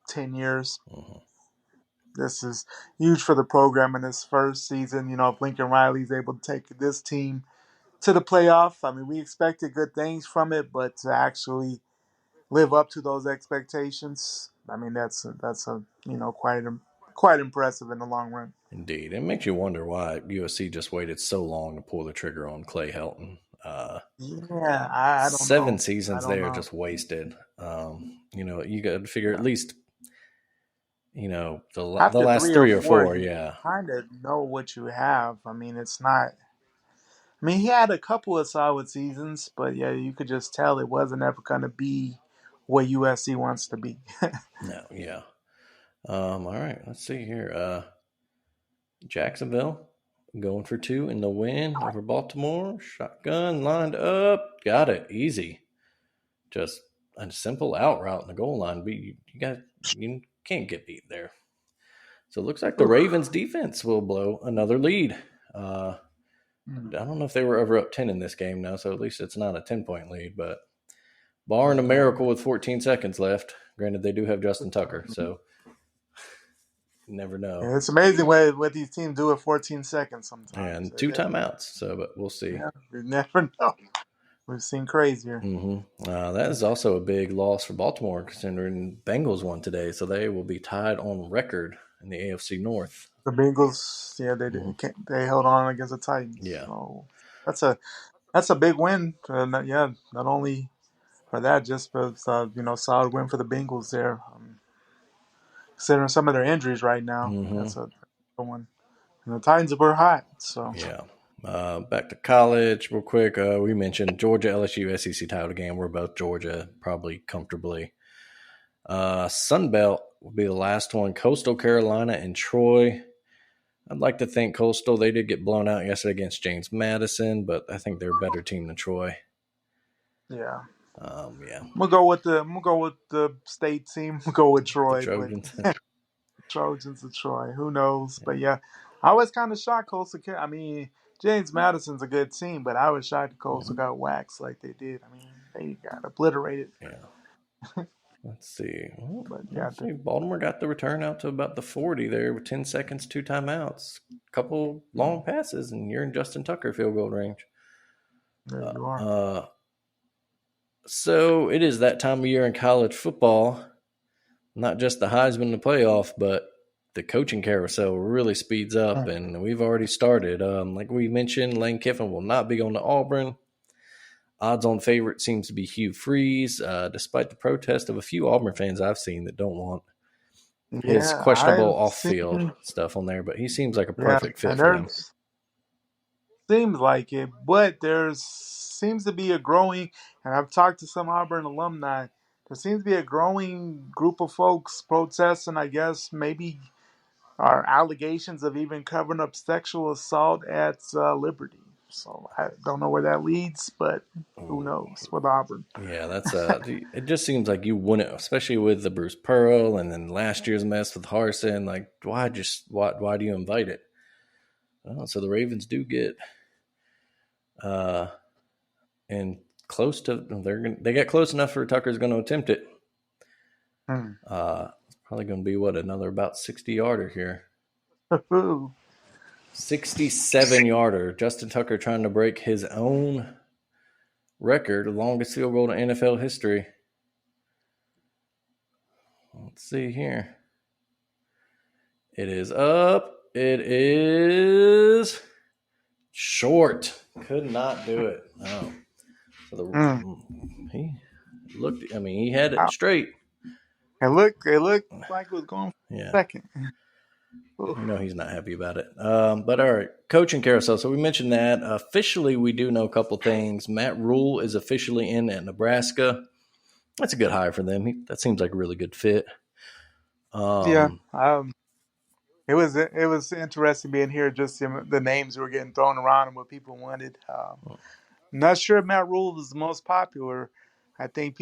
10 years. Mhm. This is huge for the program in this first season. If Lincoln Riley's able to take this team to the playoff, I mean, we expected good things from it, but to actually live up to those expectations, I mean, that's a quite impressive in the long run. Indeed. It makes you wonder why USC just waited so long to pull the trigger on Clay Helton. Yeah, I don't 7 know. I seasons don't there know. just wasted. You got to figure at least, the After last three or 3 or 4, four, you yeah. kind of know what you have. I mean, it's not. I mean, he had a couple of solid seasons, but yeah, you could just tell it wasn't ever going to be what USC wants to be. No, yeah. All right, let's see here. Jacksonville going for 2 in the win over Baltimore. Shotgun lined up. Got it. Easy. Just a simple out route in the goal line. But you can't get beat there. So it looks like the Ravens defense will blow another lead. I don't know if they were ever up 10 in this game now, so at least it's not a 10-point lead. But barring a miracle with 14 seconds left, granted they do have Justin Tucker, so you never know. Yeah, it's amazing what these teams do at 14 seconds sometimes. And 2 timeouts, so but we'll see. Yeah, you never know. We've seen crazier. That is also a big loss for Baltimore, considering Bengals won today, so they will be tied on record in the AFC North. The Bengals, yeah, they held on against the Titans. Yeah. So that's a big win. Not only for that, just for solid win for the Bengals there. Considering some of their injuries right now, that's a good one. And the Titans were hot, so Yeah. Back to college real quick. We mentioned Georgia, LSU, SEC title game. We're both Georgia, probably comfortably. Sun Belt will be the last one. Coastal Carolina and Troy. I'd like to think Coastal. They did get blown out yesterday against James Madison, but I think they're a better team than Troy. yeah. Yeah. I'm gonna go with the state team. We'll go with Troy, The Trojans. but Trojans of Troy. Who knows? But yeah, I was kind of shocked. I mean, James Madison's a good team, but I was shocked Coastal got waxed like they did. I mean, they got obliterated. Yeah. Let's see. But yeah, Baltimore got the return out to about the 40 there with 10 seconds, 2 timeouts, couple long passes, and you're in Justin Tucker field goal range. there you are. So it is that time of year in college football. Not just the Heisman in the playoff, but the coaching carousel really speeds up, and we've already started. Like we mentioned, Lane Kiffin will not be going to Auburn. Odds-on favorite seems to be Hugh Freeze, despite the protest of a few Auburn fans I've seen that don't want his Yeah, questionable I've off-field seen. stuff on there, but he seems like a Yeah, perfect fit and for them. there's seems like it, but there's seems to be a growing. And I've talked to some Auburn alumni. There seems to be a growing group of folks protesting. I guess maybe are allegations of even covering up sexual assault at Liberty. So I don't know where that leads, but who Ooh. knows with Auburn. Yeah, that's it just seems like you wouldn't, especially with the Bruce Pearl and then last year's mess with Harsin. Like, why do you invite it? Oh, so the Ravens do get uh and close to they get close enough for Tucker's going to attempt it. Hmm. It's probably going to be another about 60-yarder here. 67-yarder. Justin Tucker trying to break his own record, longest field goal in NFL history. Let's see here. It is up. It is short. Could not do it. No. So Hmm. he looked. I mean, he had it Wow. straight. It looked like it was going for Yeah. second. Oof. You know he's not happy about it. But all right, coaching carousel. So we mentioned that officially. We do know a couple things. Matt Rule is officially in at Nebraska. That's a good hire for them. That seems like a really good fit. Yeah. Um, It was interesting being here. Just the names were getting thrown around and what people wanted. Not sure if Matt Rule was the most popular. I think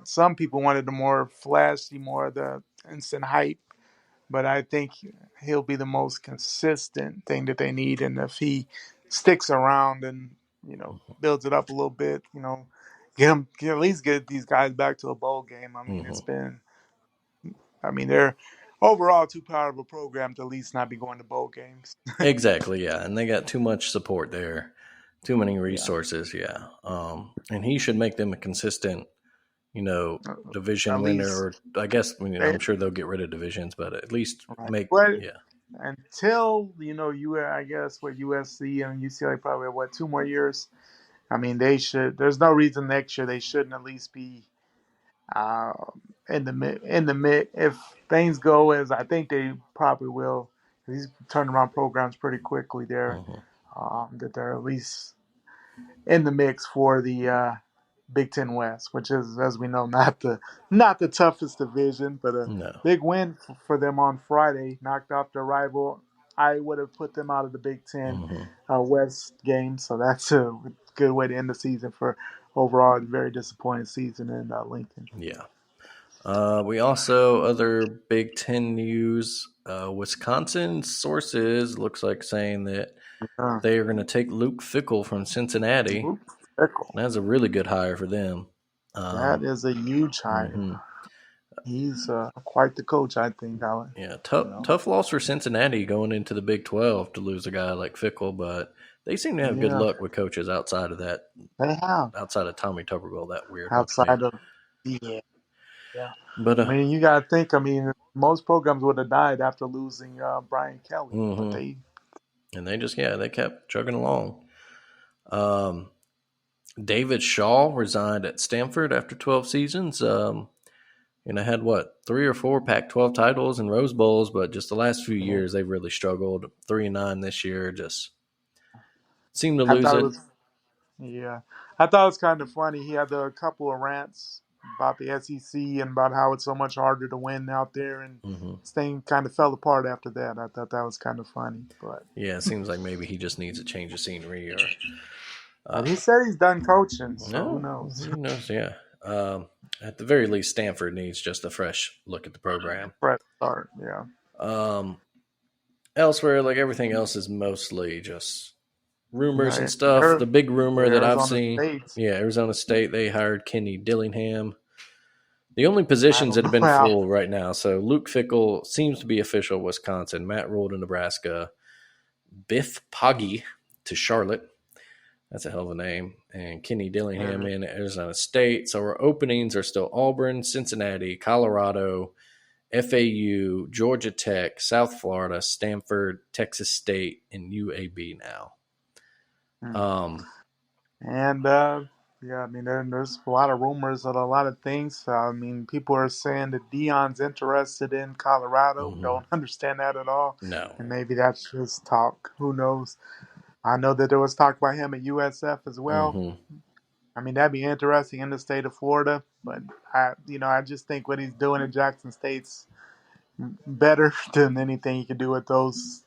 some people wanted the more flashy, more of the instant hype. But I think he'll be the most consistent thing that they need. And if he sticks around and builds it up a little bit, at least get these guys back to a bowl game. I mean, mhm. they're overall too powerful of a program to at least not be going to bowl games. Exactly, yeah. And they got too much support there, too many Yeah, resources, yeah. And he should make them a consistent, division at winner, least or I guess they, I'm sure they'll get rid of divisions, but at least right. make, But yeah. until you, I guess, with USC and UCLA probably have, 2 more years. I mean, they should. There's no reason next year they shouldn't at least be uh, in the mid. If things go as I think they probably will, these turnaround programs pretty quickly. There, Hmm. that they're at least in the mix for the Big Ten West, which is, as we know, not the toughest division, but a No. big win for them on Friday. Knocked off their rival. I would have put them out of the Big Ten Hmm. West game, so that's a good way to end the season for overall a very disappointing season in Lincoln. Yeah. We also, other Big Ten news, Wisconsin sources looks like saying that Uh, they are going to take Luke Fickell from Cincinnati. Luke Fickell. That's a really good hire for them. That is a huge hire. Hmm. He's quite the coach, I think, Alan. Yeah, You tough know, tough loss for Cincinnati going into the Big 12 to lose a guy like Fickle, but they seem to have good yeah, luck with coaches outside of that, they have outside of Tommy Tuberville. That weird one to me. outside of yeah. Yeah. But I mean, you got to think. I mean, most programs would have died after losing Brian Kelly, but hmm they. and they kept chugging along. Um, David Shaw resigned at Stanford after 12 seasons. Had three or four Pac-12 titles and Rose Bowls, but just the last few Yeah. years they've really struggled. 3-9 this year, just seem to I lose thought it it. was. Yeah, I thought it was kind of funny. He had a couple of rants about the SEC and about how it's so much harder to win out there, and Hmm. this thing kind of fell apart after that. I thought that was kind of funny, but Yeah, it seems like maybe he just needs a change of scenery, or he uh, said he's done coaching, so who no, knows? who knows? Yeah, at the very least, Stanford needs just a fresh look at the program. Fresh start, yeah. Um, Elsewhere, like everything else, is mostly just You rumors and know, stuff. The big rumor that I've Arizona seen, State. yeah, Arizona State, they hired Kenny Dillingham. The only I positions don't that have know been how. full right now. So Luke Fickle seems to be official, Wisconsin. Matt Rule to Nebraska. Biff Poggi to Charlotte. That's a hell of a name. And Kenny Dillingham in Arizona State. So our openings are still Auburn, Cincinnati, Colorado, FAU, Georgia Tech, South Florida, Stanford, Texas State, and UAB now. Hmm. Um, And Yeah, I mean, there's a lot of rumors of a lot of things. I mean, people are saying that Dion's interested in Colorado. Hmm. Don't understand that at all. No. And maybe that's just talk. Who knows? I know that there was talk about him at USF as well. Hmm. I mean, that'd be interesting in the state of Florida. But I just think what he's doing at Jackson State's better than anything he could do with those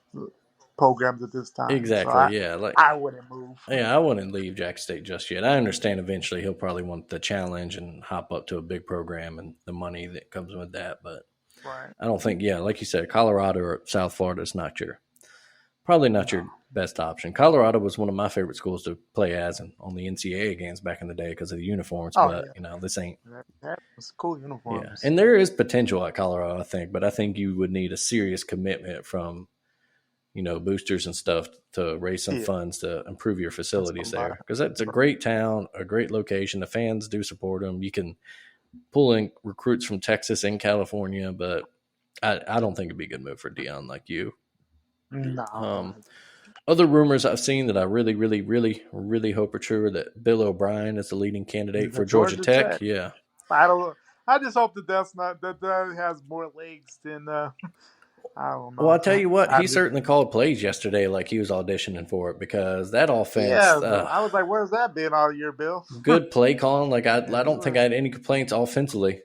programs at this time. So Exactly. Yeah. I wouldn't move. Yeah, I wouldn't leave Jack State just yet. I understand eventually he'll probably want the challenge and hop up to a big program and the money that comes with that. But Right. I don't think, yeah, like you said, Colorado or South Florida is probably not No. your best option. Colorado was one of my favorite schools to play as and on the NCAA games back in the day because of the uniforms. Oh But yeah. this ain't. That was cool Yeah, uniforms. and there is potential at Colorado, I think, but I think you would need a serious commitment from boosters and stuff to raise some Yeah, funds to improve your that's a facilities lot. there because that's a great town, a great location. The fans do support them. You can pull in recruits from Texas and California, but I don't think it'd be a good move for Dion like you. No, Um, Other rumors I've seen that I really, really, really, really hope are true are that Bill O'Brien is the leading candidate the for Georgia Georgia Tech. Tech. Yeah. I don't. I just hope that that has more legs than I don't Well, I'll know. tell you what, I he just certainly called plays yesterday like he was auditioning for it because that offense, yeah. I was like, where's that been all year, Bill? good play calling. Like I don't think Yeah, I had any complaints offensively.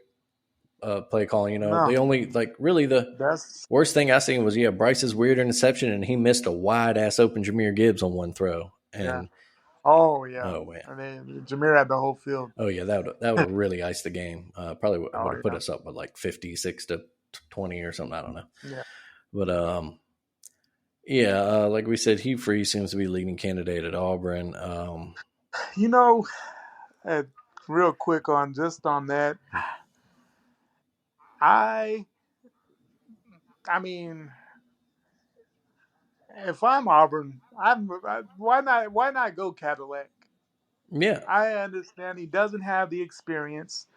Play calling. no, The only really the that's worst thing I seen was Bryce's weird interception and he missed a wide ass open Jameer Gibbs on one throw. yeah. And Oh yeah. oh man, I mean, Jameer had the whole field. oh yeah, that would have really iced the game. Probably would Oh have put yeah, us up with like 56-20 or something. I don't know, yeah. but yeah, like we said, Hugh Freeze seems to be leading candidate at Auburn. You know, uh, real quick on just on that, I I mean, if I'm Auburn, why not go Cadillac? Yeah. I understand he doesn't have the experience.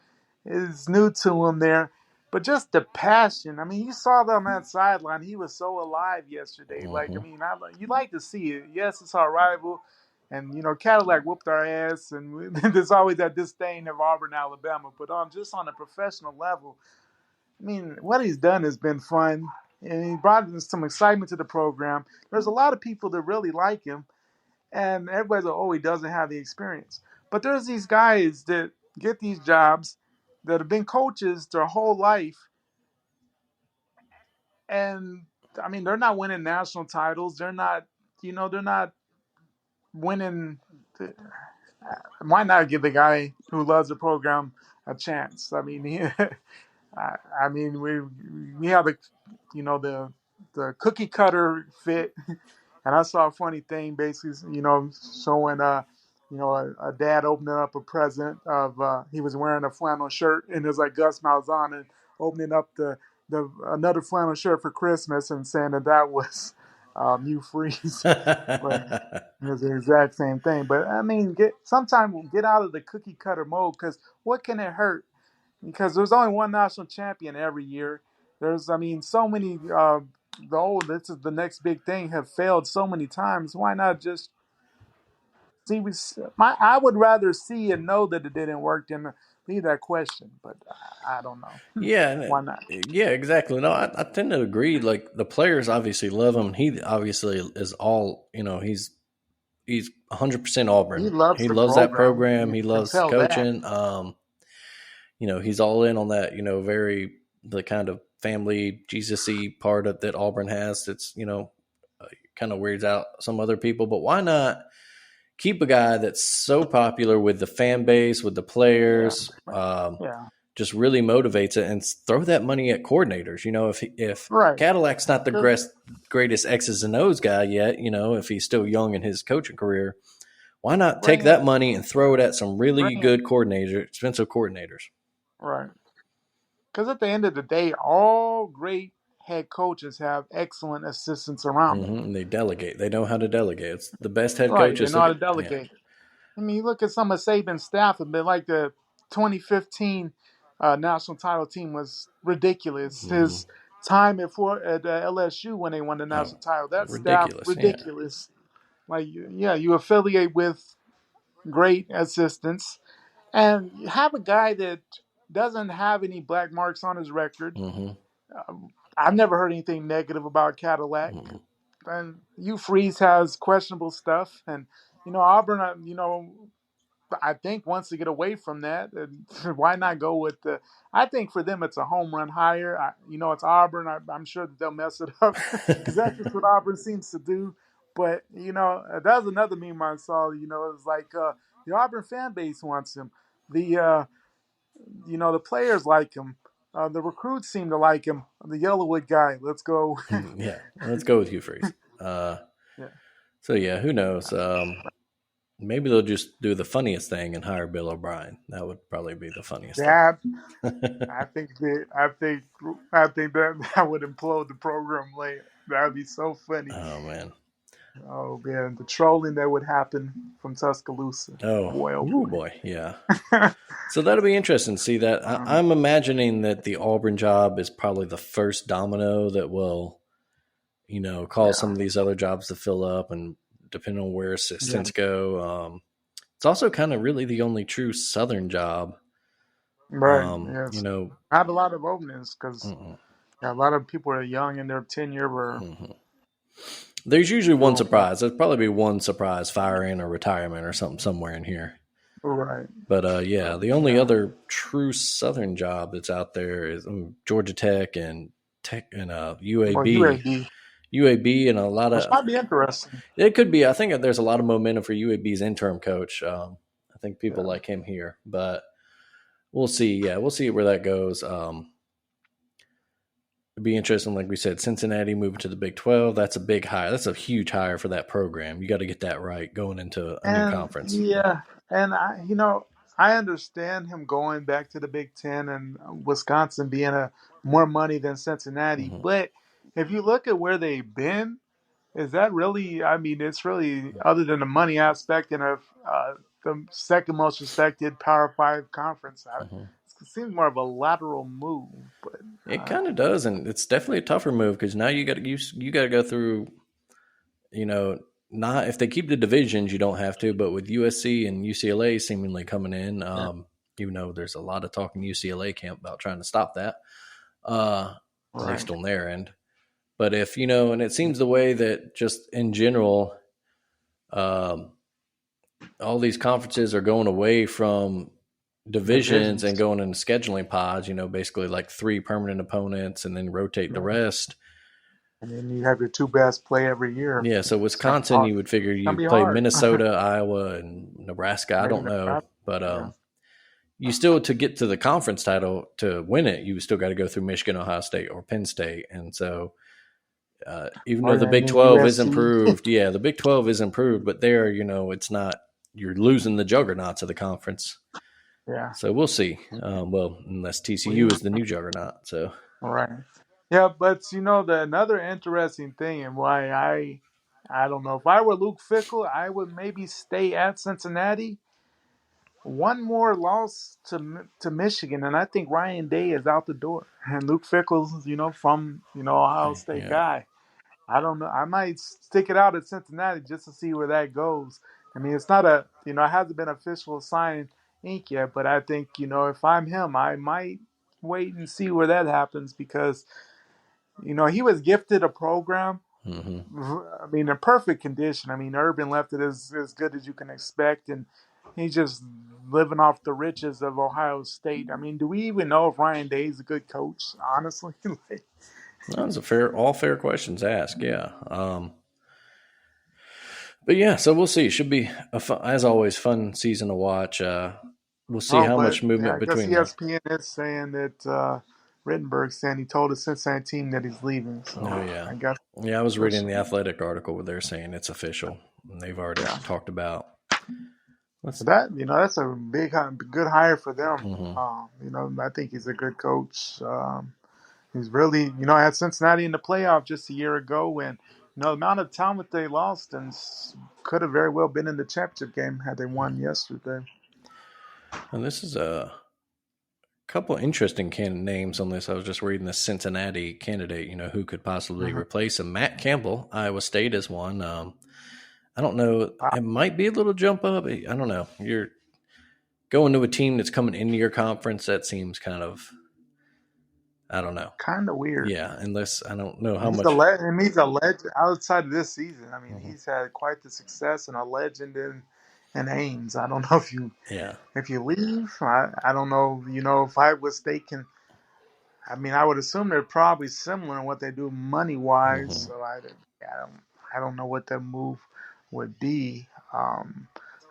It's new to him there. But just the passion. I mean, you saw that on that sideline. He was so alive yesterday. Like, I Hmm. mean, you like to see it. Yes, it's our rival. And, Cadillac whooped our ass. And there's always that disdain of Auburn, Alabama. But on a professional level, I mean, what he's done has been fun. And he brought some excitement to the program. There's a lot of people that really like him. And everybody's like, oh, he doesn't have the experience. But there's these guys that get these jobs that have been coaches their whole life. And I mean, they're not winning national titles. They're not winning. Why not give the guy who loves the program a chance? I mean, I mean, we have the cookie cutter fit. And I saw a funny thing, basically, showing a dad opening up a present of he was wearing a flannel shirt and there's like Gus Malzahn opening up the another flannel shirt for Christmas and saying that was Hugh Freeze, but it was the exact same thing. But I mean, sometimes get out of the cookie cutter mode because what can it hurt? Because there's only one national champion every year. I mean, so many. This is the next big thing. Have failed so many times. Why not just see? I would rather see and know that it didn't work than leave that question. But I don't know. Yeah, Why not? yeah, exactly. No, I tend to agree. Like the players obviously love him. He obviously is all he's 100% He Auburn. loves He the loves that program. program. You He can loves tell that. coaching. He's all in on that. Very the kind of family Jesus-y part that Auburn has. That's kind of weirds out some other people. But why not keep a guy that's so popular with the fan base, with the Yeah. players? Yeah. Just really motivates it and throw that money at coordinators. If Right. Cadillac's not the 'Cause- greatest X's and O's guy yet, if he's still young in his coaching career, why not take Bring that it. money and throw it at some really Bring it. good expensive coordinators? Right. Because at the end of the day, all great head coaches have excellent assistants around them. And they delegate. They know how to delegate. It's the best head Right. They coaches. know how Look to at yeah. delegate. I mean, you look at some of Saban's staff, and been like the 2015 national title team was ridiculous. Mm-hmm. His time at LSU when they won the Oh, national title, that staff ridiculous. Yeah. ridiculous. Like, yeah, you affiliate with great assistants, and you have a guy that doesn't have any black marks on his record. Mm-hmm. I've never heard anything negative about Cadillac. Mm-hmm. And Hugh Freeze has questionable stuff, and Auburn. I think wants to get away from that. And why not go with the? I think for them it's a home run hire. It's Auburn. I'm sure that they'll mess it up because that's just what Auburn seems to do. But that was another meme I saw. It's like the Auburn fan base wants him. The the players like him. The recruits seem to like him. The Yellowwood guy. Let's go. Yeah, let's go with Hugh Freeze. Yeah. So yeah, who knows? Maybe they'll just do the funniest thing and hire Bill O'Brien. That would probably be the funniest thing. That I think that would implode the program later. That would be so funny. Oh man. Oh man, the trolling that would happen from Tuscaloosa. Oh boy, boy. Yeah. So that'll be interesting to see that. I'm imagining that the Auburn job is probably the first domino that will, cause some of these other jobs to fill up, and depending on where assistants go. It's also kind of really the only true Southern job. Right. Yes. I had a lot of openings because a lot of people are young in their tenure. There's usually one surprise. There'll probably be one surprise firing or retirement or something somewhere in here. Right. But the only other true Southern job that's out there is Georgia Tech and UAB. UAB and a lot of. Which might be interesting. It could be. I think there's a lot of momentum for UAB's interim coach. I think people like him here, but we'll see. Yeah, we'll see where that goes. It'd be interesting, like we said, Cincinnati moving to the Big 12. That's a big hire. That's a huge hire for that program. You got to get that right going into a new conference. Yeah, and I understand him going back to the Big 10 and Wisconsin being more money than Cincinnati, but if you look at where they've been, is that really? I mean, it's really other than the money aspect and the second most respected Power 5 conference. It seems more of a lateral move, but it kind of does, and it's definitely a tougher move because now you got to go through. Not if they keep the divisions, you don't have to, but with USC and UCLA seemingly coming in, even though there's a lot of talk in UCLA camp about trying to stop that, at least on their end. But if, and it seems the way that just in general, all these conferences are going away from divisions and going into scheduling pods, basically like 3 permanent opponents and then rotate the rest. And then you have your 2 best play every year. Yeah, so Wisconsin, you would figure you play hard. Minnesota, Iowa, and Nebraska. I don't know. But you still, to get to the conference title, to win it, you still got to go through Michigan, Ohio State, or Penn State. And so even though the Big 12 is improved, the Big 12 is improved, but there, it's not, you're losing the juggernauts of the conference. Yeah. So we'll see. Unless TCU is the new juggernaut. So. All right. Yeah, but another interesting thing and why I don't know, if I were Luke Fickell, I would maybe stay at Cincinnati. One more loss to Michigan, and I think Ryan Day is out the door. And Luke Fickell's, from Ohio State guy. I don't know. I might stick it out at Cincinnati just to see where that goes. I mean, it's not it hasn't been official signed ink yet, but I think, if I'm him, I might wait and see where that happens because, he was gifted a program. I mean, in perfect condition. I mean, Urban left it as good as you can expect, and he's just living off the riches of Ohio State. I mean, do we even know if Ryan Day is a good coach, honestly? Those are all fair questions asked, yeah. But yeah, so we'll see. It should be, as always, fun season to watch. We'll see how much movement between them. ESPN is saying that Rittenberg saying he told the Cincinnati team that he's leaving. So I was reading the Athletic article where they're saying it's official. And they've already talked about that. That's a good hire for them. I think he's a good coach. He's really, had Cincinnati in the playoff just a year ago, and the amount of talent they lost and could have very well been in the championship game had they won yesterday. And this is a couple interesting names on this. I was just reading the Cincinnati candidate, who could possibly replace him. Matt Campbell, Iowa State is one. I don't know. It might be a little jump up. I don't know. You're going to a team that's coming into your conference. That seems kind of, I don't know. Kind of weird. Yeah, unless I don't know how He's much. he's a legend outside of this season. I mean, Mhm. he's had quite the success and a legend in Ames. I don't know Yeah. if you leave. I don't know. If Iowa State can. I mean, I would assume they're probably similar in what they do money wise. Hmm. So I don't know what that move would be.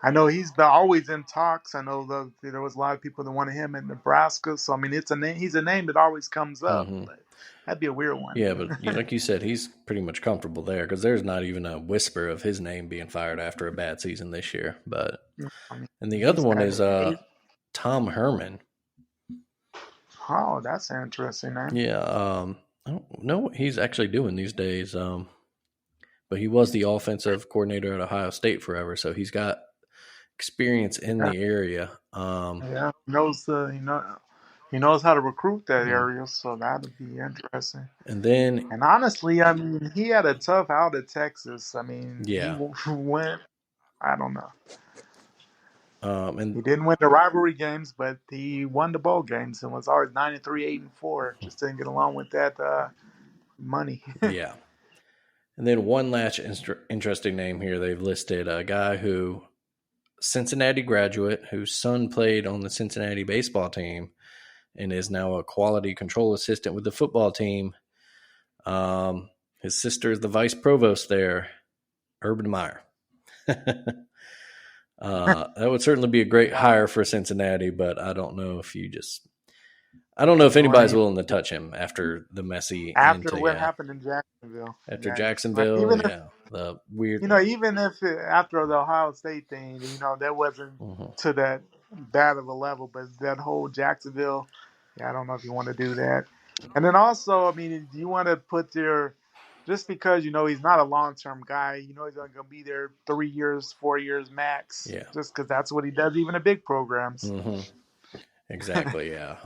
I know he's been always in talks. I know there was a lot of people that wanted him in Nebraska. So I mean, it's a name. He's a name that always comes up, Hmm. but that'd be a weird one. Yeah, but like you said, he's pretty much comfortable there because there's not even a whisper of his name being fired after a bad season this year. But I mean, and the other he's one had is Tom Herman. Oh, that's an interesting name. Yeah, I don't know what he's actually doing these days. But he was the offensive coordinator at Ohio State forever, so he's got experience in Yeah, the area. yeah. He knows how to recruit that Mhm. area, so that'd be interesting. And then, And honestly, I mean, he had a tough out at Texas. I mean, he yeah, went. I don't know. He and didn't win the rivalry games, but he won the bowl games and was always 9-3, 8-4. Just didn't get along with that money. yeah, and then one last interesting name here they've listed a guy who Cincinnati graduate whose son played on the Cincinnati baseball team and is now a quality control assistant with the football team. His sister is the vice provost there, Urban Meyer. That would certainly be a great hire for Cincinnati, but I don't know if Well, anybody's willing to touch him after the messy end after to what happened in Jacksonville, after yeah. Like Jacksonville, yeah, the weird. even if after the Ohio State thing, that wasn't Mhm. to that bad of a level, but that whole Jacksonville, yeah, I don't know if you want to do that. And then also, I mean, do you want to put just because he's not a long term guy, he's only going to be there 3 years, 4 years max, Yeah. just because that's what he does, even in big programs. Hmm. Exactly. Yeah.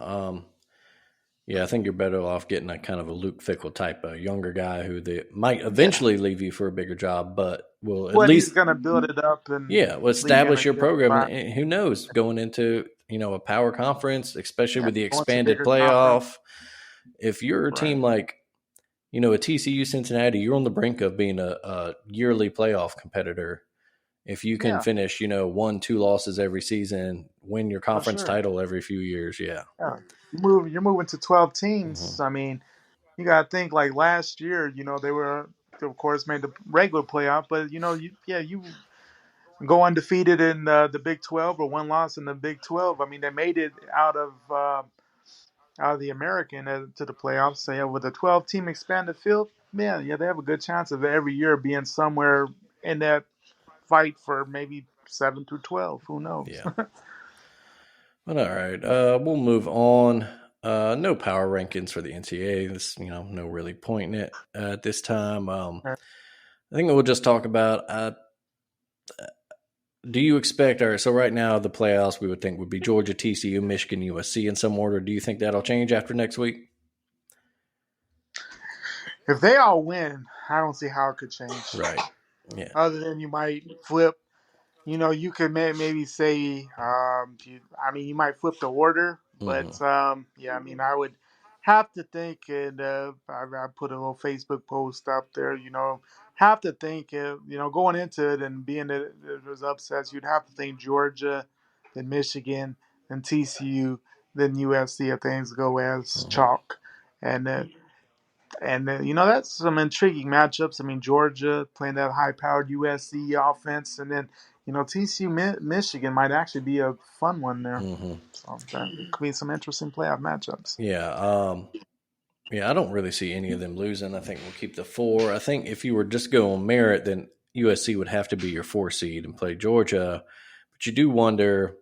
Yeah, I think you're better off getting a kind of a Luke Fickle type, a younger guy who they might Yeah, eventually leave you for a bigger job, but will at but he's least, going to build it up and yeah, will leave you in a establish your good program. spot. And who knows, going into a power conference, especially Yeah, with the going to a expanded bigger conference, playoff. If you're a team right? like a TCU Cincinnati, you're on the brink of being a yearly playoff competitor. If you can Yeah, finish, 1, 2 losses every season, win your for conference sure. title every few years, yeah. Yeah, you're moving to 12 Hmm. teams. I mean, you got to think like last year. They were, of course, made the regular playoff, but you go undefeated in the Big 12 or one loss in the Big 12. I mean, they made it out of the American to the playoffs. So yeah, with a 12 team expanded field, man, yeah, they have a good chance of every year being somewhere in that fight for maybe 7 through 12. Who knows? Yeah. But all right, we'll move on. No power rankings for the NCAA. This, no really point in it at this time. I think we'll just talk about. Do you expect? All right, so right now the playoffs we would think would be Georgia, TCU, Michigan, USC in some order. Do you think that'll change after next week? If they all win, I don't see how it could change. Right. Yeah. Other than you might flip. You could maybe say, you might flip the order, Hmm. but yeah, I mean, I would have to think, and I put a little Facebook post up there, have to think, going into it and being that there's upsets, you'd have to think Georgia, then Michigan, then TCU, then USC if things go as Hmm. chalk. And that's some intriguing matchups. I mean, Georgia playing that high-powered USC offense, and then TCU Michigan might actually be a fun one there. Hmm. So that could be some interesting playoff matchups. Yeah. Yeah. I don't really see any of them losing. I think we'll keep the 4. I think if you were just go on merit, then USC would have to be your 4 seed and play Georgia. But you do wonder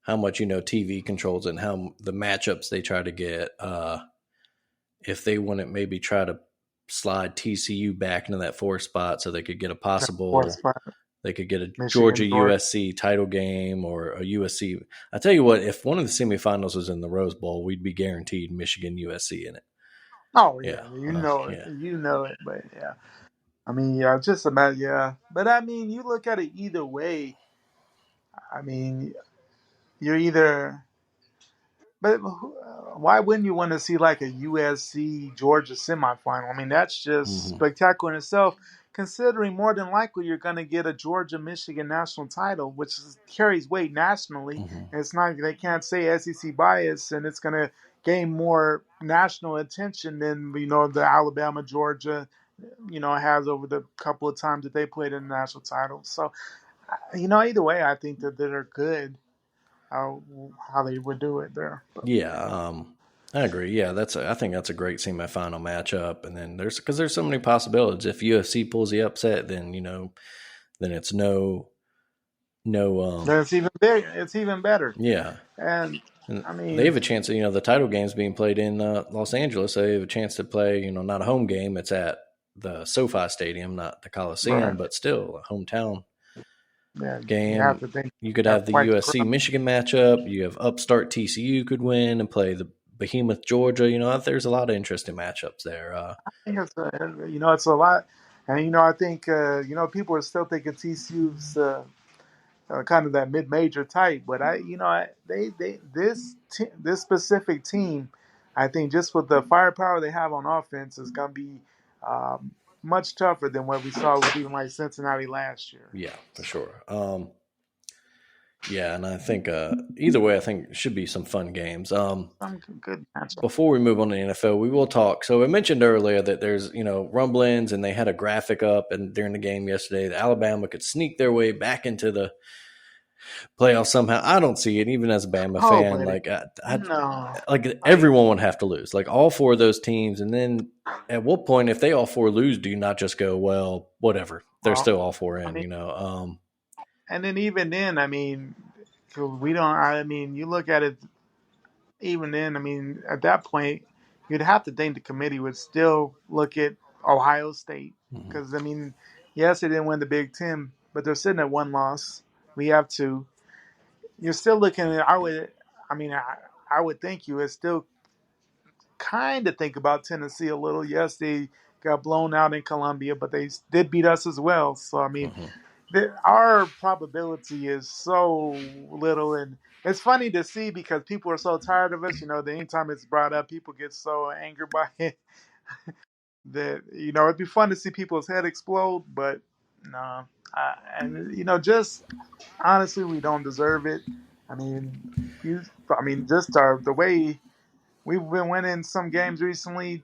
how much TV controls and how the matchups they try to get. If they wouldn't maybe try to slide TCU back into that 4 spot so they could get a Fourth possible. spot, They could get a Georgia Michigan, Georgia. USC title game or a USC. I tell you what, if one of the semifinals was in the Rose Bowl, we'd be guaranteed Michigan USC in it. Oh Yeah, yeah, you know it, yeah. you know it. But yeah, I mean, yeah, just about yeah. But I mean, you look at it either way. I mean, you're either. But why wouldn't you want to see like a USC Georgia semifinal? I mean, that's just Mm-hmm. spectacular in itself. Considering more than likely you're going to get a Georgia Michigan national title, which carries weight nationally. Mm-hmm. And it's not they can't say SEC bias, and it's going to gain more national attention than the Alabama Georgia has over the couple of times that they played in the national title. So either way, I think that they're good how they would do it there. But Yeah, I agree. Yeah, I think that's a great semifinal matchup. And then there's so many possibilities. If UFC pulls the upset, then then it's no then it's even big. It's even better. yeah. And And I they mean, have a chance. The title game's being played in Los Angeles. So they have a chance to play. Not a home game. It's at the SoFi Stadium, not the Coliseum, right? but still a hometown Yeah, you have game. to think You could you have have the quite the USC crowd. Michigan matchup. You have upstart TCU could win and play the behemoth Georgia. There's a lot of interesting matchups there. I think it's a lot, and I think people are still thinking TCU's kind of that mid-major type, but this specific team, I think just with the firepower they have on offense is going to be um, much tougher than what we saw with even like Cincinnati last year. Yeah, for sure. Yeah, and I think either way, I think it should be some fun games. Some good matchup. Before we move on to the NFL, we will talk. So I mentioned earlier that there's rumblings, and they had a graphic up and during the game yesterday that Alabama could sneak their way back into the playoffs somehow. I don't see it, even as a Bama Oh, fan. buddy, Like no, like like everyone would have to lose, like all four of those teams. And then at what point, if they all four lose, do you not just go, well, whatever? They're well, still all four I in. mean, and then even then, I mean, 'cause we don't. I mean, you look at it. Even then, I mean, at that point, you'd have to think the committee would still look at Ohio State Mhm. because I mean, yes, they didn't win the Big Ten, but they're sitting at one loss. We have two. You're still looking at. I mean, I would think you would still kind of think about Tennessee a little. Yes, they got blown out in Columbia, but they did beat us as well. So I mean, Mhm. our probability is so little, and it's funny to see because people are so tired of us. The anytime it's brought up, people get so angry by it that it'd be fun to see people's head explode. But no, and just honestly, we don't deserve it. I mean, just the way we've been winning some games recently.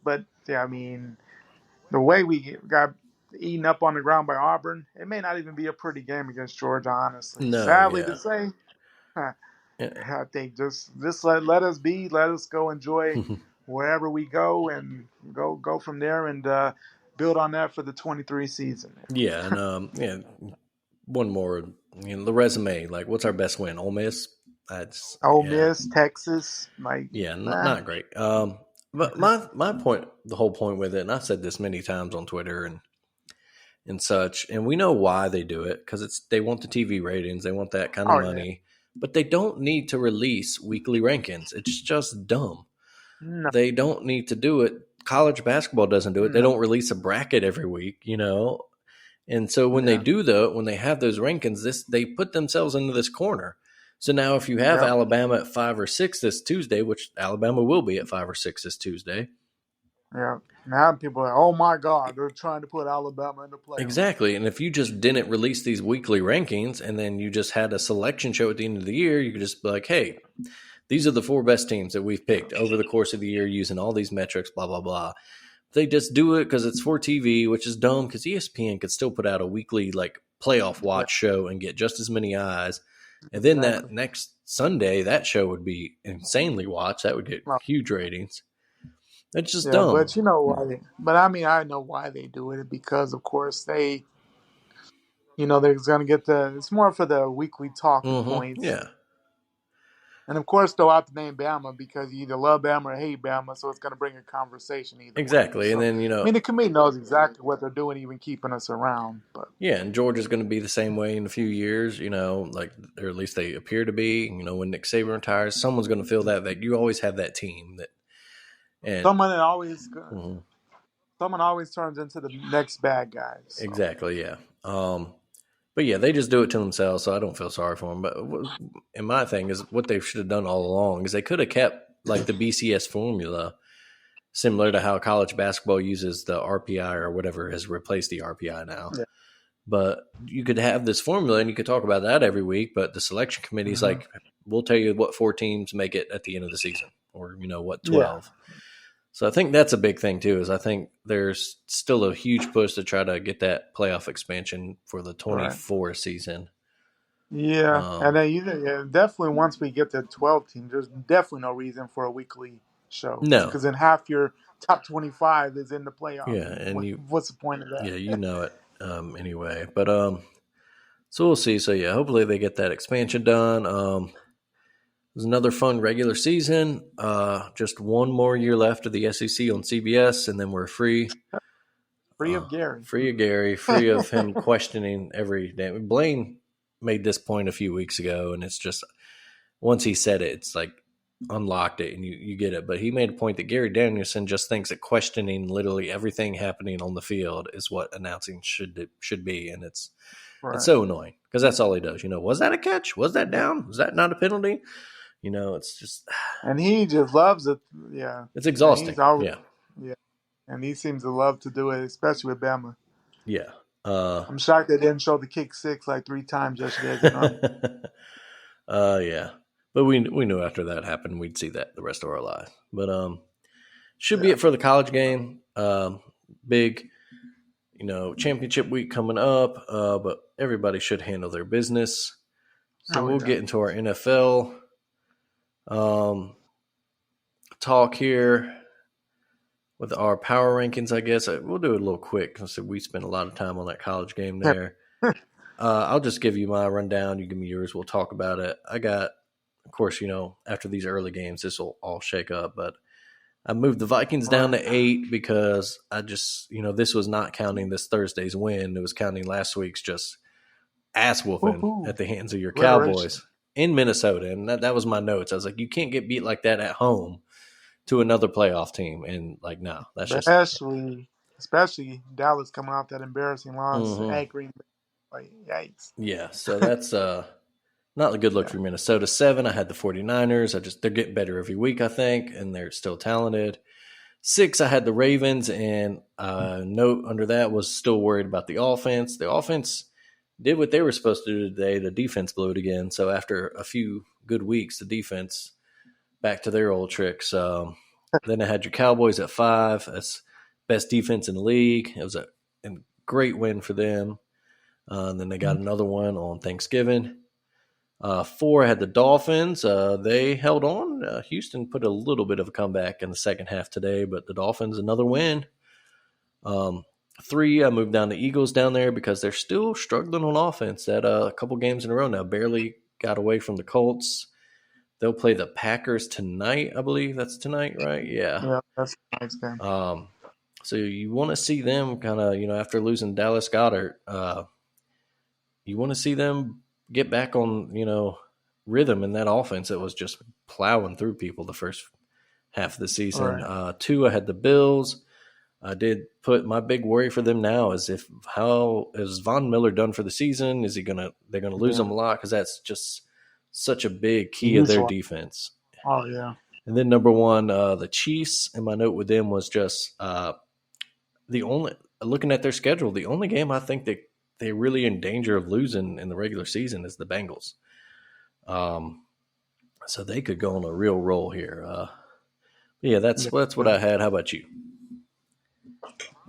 But yeah, I mean, the way we got eaten up on the ground by Auburn, it may not even be a pretty game against Georgia, honestly. No, Sadly to yeah. say, Yeah. I think just let us be, let us go enjoy wherever we go, and go from there and build on that for the 23 season. Yeah, and yeah, one more. The resume. Like, what's our best win? Ole Miss. That's Ole yeah, Miss, Texas, like, yeah, not great. But my point, the whole point with it, and I've said this many times on Twitter and such, and we know why they do it because they want the TV ratings, they want that kind of oh yeah, money, but they don't need to release weekly rankings. It's just dumb. no, They don't need to do it. College basketball doesn't do it. They no, don't release a bracket every week. And so when they yeah, do when they have those rankings, they put themselves into this corner. So now if you have yep, Alabama at 5 or 6 this Tuesday, which Alabama will be at 5 or 6 this Tuesday, yeah. Now people are, oh my God, they're trying to put Alabama in the playoff. exactly. And if you just didn't release these weekly rankings and then you just had a selection show at the end of the year, you could just be like, hey, these are the four best teams that we've picked over the course of the year using all these metrics, blah, blah, blah. They just do it because it's for TV, which is dumb because ESPN could still put out a weekly like playoff Yeah, watch show and get just as many eyes. And then that exactly. next Sunday, that show would be insanely watched. That would get No, huge ratings. It's just yeah, dumb. but you know why? But I mean, I know why they do it because, of course, they're going to get It's more for the weekly talking points, Yeah, and of course, throw out the name Bama because you either love Bama or hate Bama, so it's going to bring a conversation either way. exactly. And So, then I mean, the committee knows exactly what they're doing, even keeping us around. But yeah, and Georgia's going to be the same way in a few years. Like, or at least they appear to be. When Nick Saban retires, someone's going to fill that. That you always have that team that, and someone that always, mhm. Someone always turns into the next bad guy. So. Exactly, yeah. But yeah, they just do it to themselves, so I don't feel sorry for them. But and my thing is, what they should have done all along is they could have kept like the BCS formula, similar to how college basketball uses the RPI or whatever has replaced the RPI now. Yeah. But you could have this formula and you could talk about that every week. But the selection committee is Mm-hmm. like, we'll tell you what 4 teams make it at the end of the season, or what Yeah. 12. So I think that's a big thing too. Is I think there's still a huge push to try to get that playoff expansion for the Right. 24 season. Yeah, and then definitely once we get to 12 teams, there's definitely no reason for a weekly show No, because then half your top 25 is in the playoff. yeah, and What's the point of that? you know it anyway. But so we'll see. So yeah, hopefully they get that expansion done. It was another fun regular season. Just one more year left of the SEC on CBS, and then we're free. Free of Gary. Free of Gary, free of him questioning every day. Blaine made this point a few weeks ago, and it's just once he said it, it's like unlocked it, and you get it. But he made a point that Gary Danielson just thinks that questioning literally everything happening on the field is what announcing should be, and it's so annoying because that's all he does. Was that a catch? Was that down? Was that not a penalty? It's just And he just loves it. Yeah, it's exhausting. Yeah, and he seems to love to do it, especially with Bama. Yeah. I'm shocked they didn't show the kick six like 3 times yesterday. Yeah. But we knew after that happened, we'd see that the rest of our lives. But should be it for the college game. Big, championship week coming up. But everybody should handle their business. So we'll get into our NFL talk here with our power rankings, I guess. We'll do it a little quick because we spent a lot of time on that college game there. I'll just give you my rundown. You give me yours. We'll talk about it. I got, of course, after these early games, this will all shake up. But I moved the Vikings down to 8 because I just, this was not counting this Thursday's win. It was counting last week's just ass whooping at the hands of your Cowboys in Minnesota. And that was my notes. I was like, you can't get beat like that at home to another playoff team. And like, no, that's especially Dallas coming off that embarrassing loss at Green Bay. Like, yikes. Yeah, so that's not a good look for Minnesota. 7, I had the 49ers. They're getting better every week, I think, and they're still talented. 6, I had the Ravens, and note under that was still worried about the offense. The offense did what they were supposed to do today. The defense blew it again. So after a few good weeks, the defense back to their old tricks. Then I had your Cowboys at 5. That's best defense in the league. It was a great win for them. And then they got another one on Thanksgiving. 4, I had the Dolphins. They held on. Houston put a little bit of a comeback in the second half today, but the Dolphins, another win. 3, I moved down the Eagles down there because they're still struggling on offense at a couple games in a row now. Barely got away from the Colts. They'll play the Packers tonight, I believe. That's tonight, right? Yeah. Yeah, that's the next game. So you want to see them kind of, after losing Dallas Goedert, you want to see them get back on, rhythm in that offense that was just plowing through people the first half of the season. Right. 2, I had the Bills. I did put my big worry for them now is how is Von Miller done for the season? Is they're gonna lose him a lot because that's just such a big key of their defense. Oh yeah. And then number 1, the Chiefs. And my note with them was just looking at their schedule, the only game I think that they're really in danger of losing in the regular season is the Bengals. So they could go on a real roll here. Yeah, that's what I had. How about you?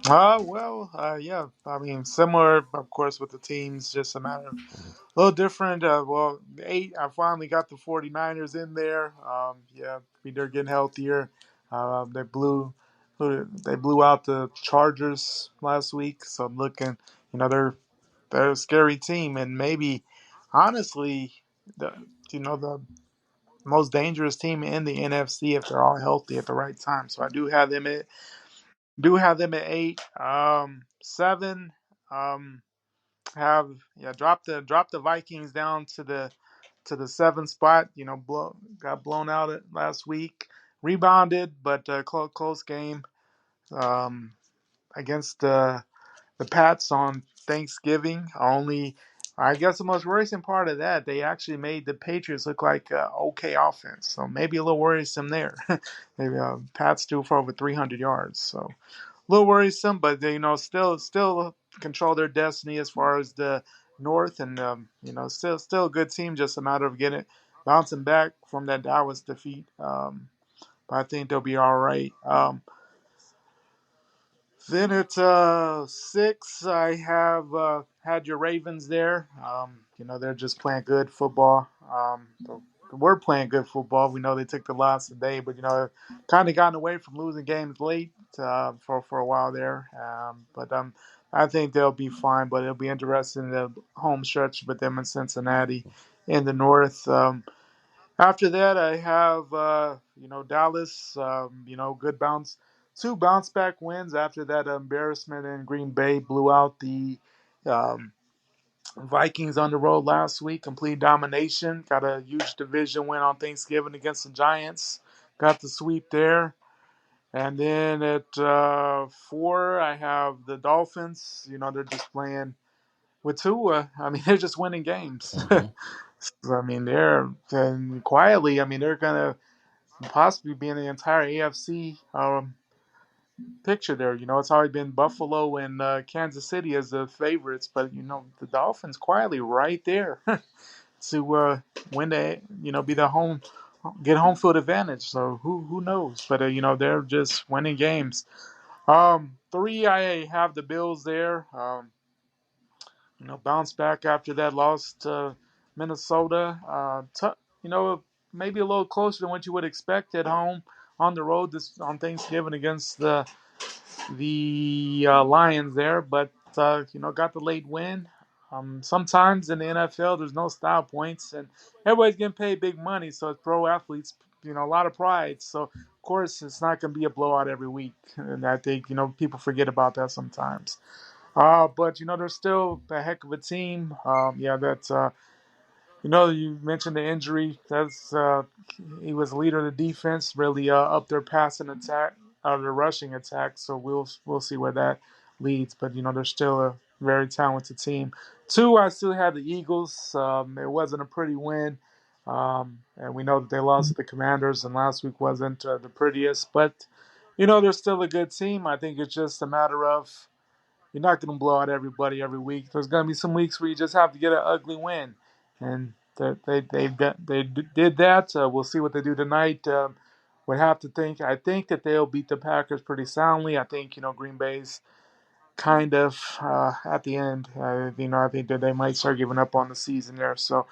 Yeah. I mean, similar, of course, with the teams, just a matter of a little different. 8, I finally got the 49ers in there. They're getting healthier. They blew out the Chargers last week, so I'm looking. They're a scary team, and maybe, honestly, the most dangerous team in the NFC if they're all healthy at the right time. So I do have them at 8. 7, drop the Vikings down to the 7th spot. Got blown out last week. Rebounded, but close game. against the Pats on Thanksgiving. Only, I guess the most worrisome part of that, they actually made the Patriots look like okay offense. So maybe a little worrisome there. Maybe Pats threw for over 300 yards. So a little worrisome, but they still control their destiny as far as the North, and still a good team. Just a matter of getting bouncing back from that Dallas defeat. But I think they'll be all right. Then at 6, I have had your Ravens there. They're just playing good football. We're playing good football. We know they took the loss today, but kind of gotten away from losing games late for a while there. But I think they'll be fine. But it'll be interesting the home stretch with them in Cincinnati in the North. After that, I have Dallas. Good bounce, 2 bounce back wins after that embarrassment in Green Bay blew out the um, Vikings on the road last week. Complete domination. Got a huge division win on Thanksgiving against the Giants. Got the sweep there. And then at 4, I have the Dolphins. They're just playing with Tua. I mean, they're just winning games. Mm-hmm. I mean, they're and quietly. I mean, they're gonna possibly be in the entire AFC picture there. It's always been Buffalo and Kansas City as the favorites, but the Dolphins quietly right there to win the be the home get home field advantage. So who knows? But they're just winning games. 3, I have the Bills there. Bounce back after that loss to Minnesota. Maybe a little closer than what you would expect at home on the road this on Thanksgiving against the Lions there, but got the late win. Sometimes in the NFL, there's no style points, and everybody's getting paid big money, so it's pro athletes, a lot of pride. So of course, it's not going to be a blowout every week, and I think people forget about that sometimes. But they're still a heck of a team. That's you mentioned the injury. That's he was the leader of the defense, really up their passing attack, the rushing attack. So we'll see where that leads. But they're still a very talented team. 2, I still have the Eagles. It wasn't a pretty win, and we know that they lost to the Commanders, and last week wasn't the prettiest. But they're still a good team. I think it's just a matter of you're not going to blow out everybody every week. There's going to be some weeks where you just have to get an ugly win, and they did that. We'll see what they do tonight. Would have to think. I think that they'll beat the Packers pretty soundly. I think Green Bay's kind of at the end. I think that they might start giving up on the season there. So,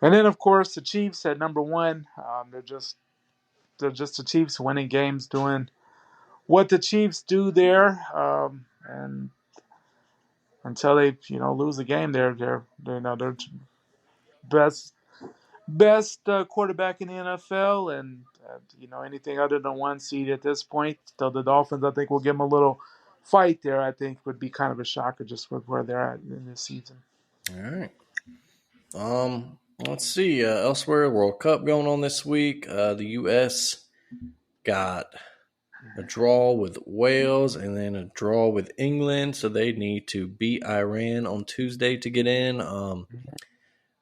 and then of course the Chiefs at number 1. They're just the Chiefs winning games, doing what the Chiefs do there, and until they lose the game. They're best quarterback in the NFL, and anything other than 1 seed at this point. So the Dolphins, I think, will give them a little fight there. I think would be kind of a shocker just with where they're at in this season. All right. Let's see. Elsewhere, World Cup going on this week. The U.S. got a draw with Wales and then a draw with England, so they need to beat Iran on Tuesday to get in.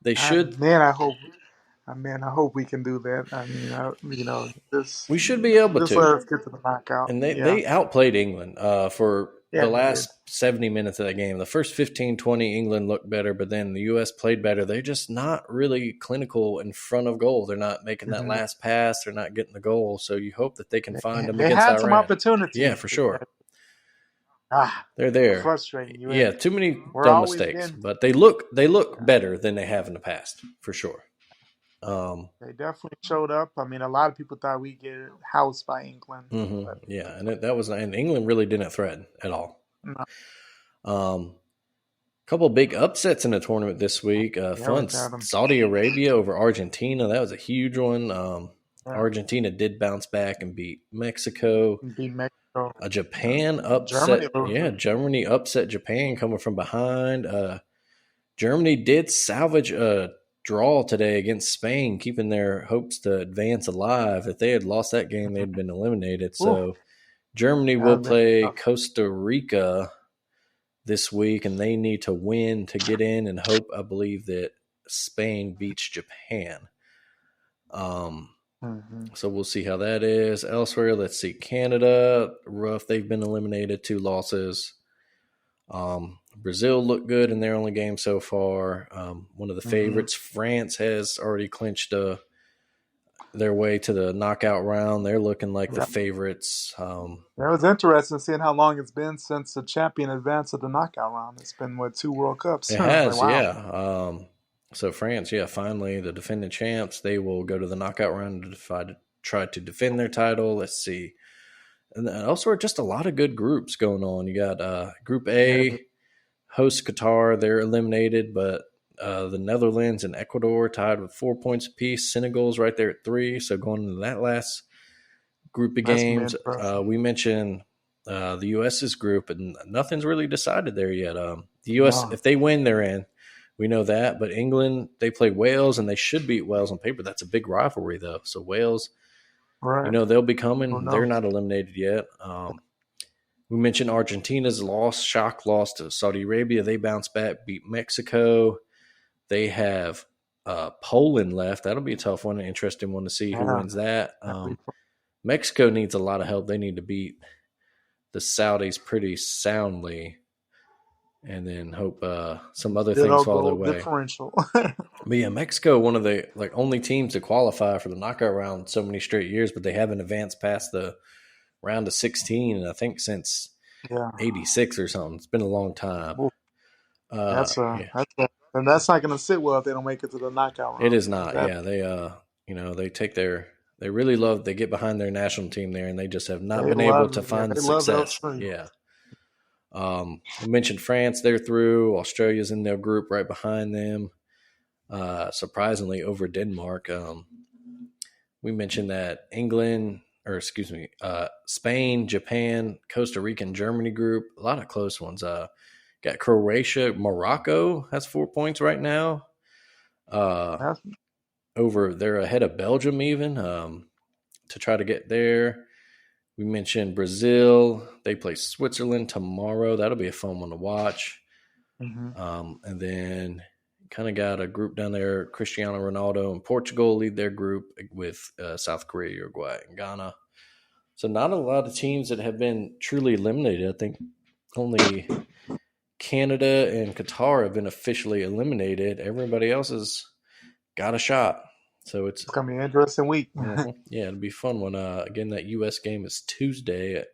They should. I hope we can do that. I mean, this We should be able just let to. us get to the knockout. And Yeah, they outplayed England for the yeah, they did. last 70 minutes of that game. The first 15, 20, England looked better, but then the U.S. played better. They're just not really clinical in front of goal. They're not making that Mhm. last pass. They're not getting the goal. So you hope that they can find them They against had some Iran. Yeah, opportunities. for sure. They're They're there. frustrating. Yeah, too many We're dumb always mistakes, been. but they look better than they have in the past, for sure. They definitely showed up. I mean, a lot of people thought we'd get housed by England, but Yeah, and England really didn't threaten at all. no. Um, Couple of big upsets in the tournament this week. Yeah, we Fun. got them. Saudi Arabia over Argentina. That was a huge one. Yeah, Argentina did bounce back and beat Mexico. beat Mexico. Japan Germany upset. Yeah, losing. Germany upset Japan coming from behind. Germany did salvage a draw today against Spain, keeping their hopes to advance alive. If they had lost that game, they'd been eliminated. Ooh, So Germany will That'd be play tough. Costa Rica this week, and they need to win to get in and hope, I believe, that Spain beats Japan. So we'll see how that is. Elsewhere, let's see. Canada, rough. They've been eliminated, 2 losses. Brazil looked good in their only game so far. One of the favorites, France, has already clinched their way to the knockout round. They're looking like the Yep. favorites. It was interesting seeing how long it's been since the champion advanced to the knockout round. It's been, 2 World Cups? It Like, has, wow. yeah. So France, yeah, finally the defending champs. They will go to the knockout round to try to defend their title. Let's see. And then also just a lot of good groups going on. You got Group A, Yeah. host Qatar. They're eliminated, but the Netherlands and Ecuador tied with 4 points apiece. Senegal's right there at 3. So going into that last group of That's gonna be games, interesting. we mentioned the U.S.'s group, and nothing's really decided there yet. The U.S., No. if they win, they're in. We know that. But England, they play Wales, and they should beat Wales on paper. That's a big rivalry, though. So Wales, Right. they'll be Who coming. They're knows? not eliminated yet. We mentioned Argentina's shock loss to Saudi Arabia. They bounced back, beat Mexico. They have Poland left. That'll be a tough one, an interesting one to see who Yeah. wins that. That'd be fun. Mexico needs a lot of help. They need to beat the Saudis pretty soundly, and then hope some other Good things old fall their goal way. differential. But yeah, Mexico, one of the only teams to qualify for the knockout round so many straight years, but they haven't advanced past the round of 16, and I think since Yeah. '86 or something. It's been a long time. Ooh, that's Yeah, and that's not gonna sit well if they don't make it to the knockout it round. is not. Yeah, they take they really love. They get behind their national team there, and they just have not been able to find they love success. Australia. Yeah. I mentioned France, they're through. Australia's in their group right behind them, surprisingly over Denmark. We mentioned that Spain, Japan, Costa Rica, and Germany group, a lot of close ones. Got Croatia, Morocco has 4 points right now. They're ahead of Belgium even to try to get there. We mentioned Brazil. They play Switzerland tomorrow. That'll be a fun one to watch. And then kind of got a group down there. Cristiano Ronaldo and Portugal lead their group with South Korea, Uruguay, and Ghana. So not a lot of teams that have been truly eliminated. I think only Canada and Qatar have been officially eliminated. Everybody else has got a shot. So it's gonna be an interesting week. Yeah, it'll be a fun one. Again, that U.S. game is Tuesday at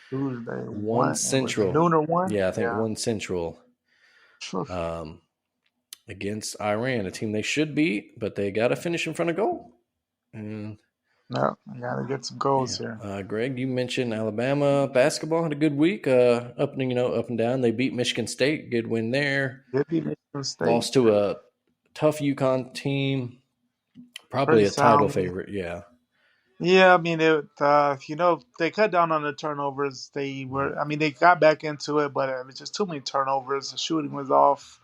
Tuesday, 1 Central. Noon or 1? Yeah, I think 1 Central. Against Iran, a team they should beat, but they got to finish in front of goal. And no, I gotta get some goals here. Greg, you mentioned Alabama basketball had a good week. Up and down. They beat Michigan State. Good win there. They beat Michigan State. Lost to a tough UConn team. Probably a title favorite. Yeah. Yeah, I mean, they cut down on the turnovers. They got back into it, but it was just too many turnovers. The shooting was off.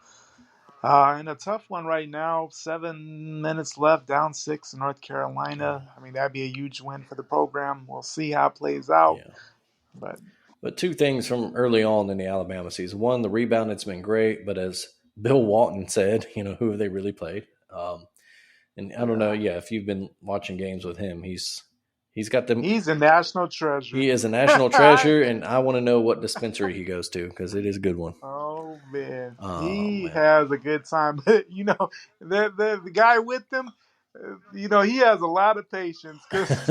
And a tough one right now, 7 minutes left, down 6 in North Carolina. I mean, that'd be a huge win for the program. We'll see how it plays out. Yeah. But 2 things from early on in the Alabama season. One, the rebound, it's been great, but as Bill Walton said, who have they really played? And I don't know, if you've been watching games with him, he's got them. He's a national treasure. He is a national treasure, and I want to know what dispensary he goes to because it is a good one. Oh man, he has a good time. The guy with him, he has a lot of patience because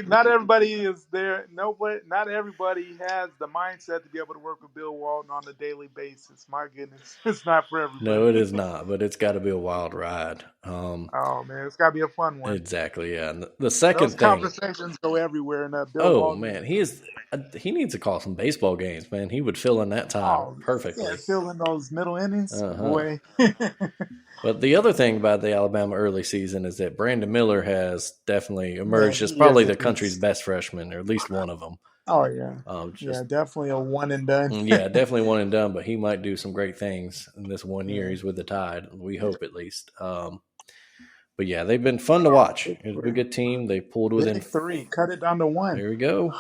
not everybody is there. Not everybody has the mindset to be able to work with Bill Walton on a daily basis. My goodness, it's not for everybody. No, it is not, but it's got to be a wild ride. Oh man, it's got to be a fun one. Exactly, yeah. And the second conversations go everywhere in that Bill Walton. Man, he needs to call some baseball games, man. He would fill in that time perfectly. Yeah, fill in those middle innings, boy. But the other thing about the Alabama early season is that Brandon Miller has definitely emerged as probably the country's best freshman, or at least one of them. Oh, yeah. Definitely a one and done. Yeah, definitely one and done, but he might do some great things in this 1 year. He's with the Tide. We hope at least. But yeah, they've been fun to watch. It's a good team. They pulled within 3. Cut it down to 1. There we go.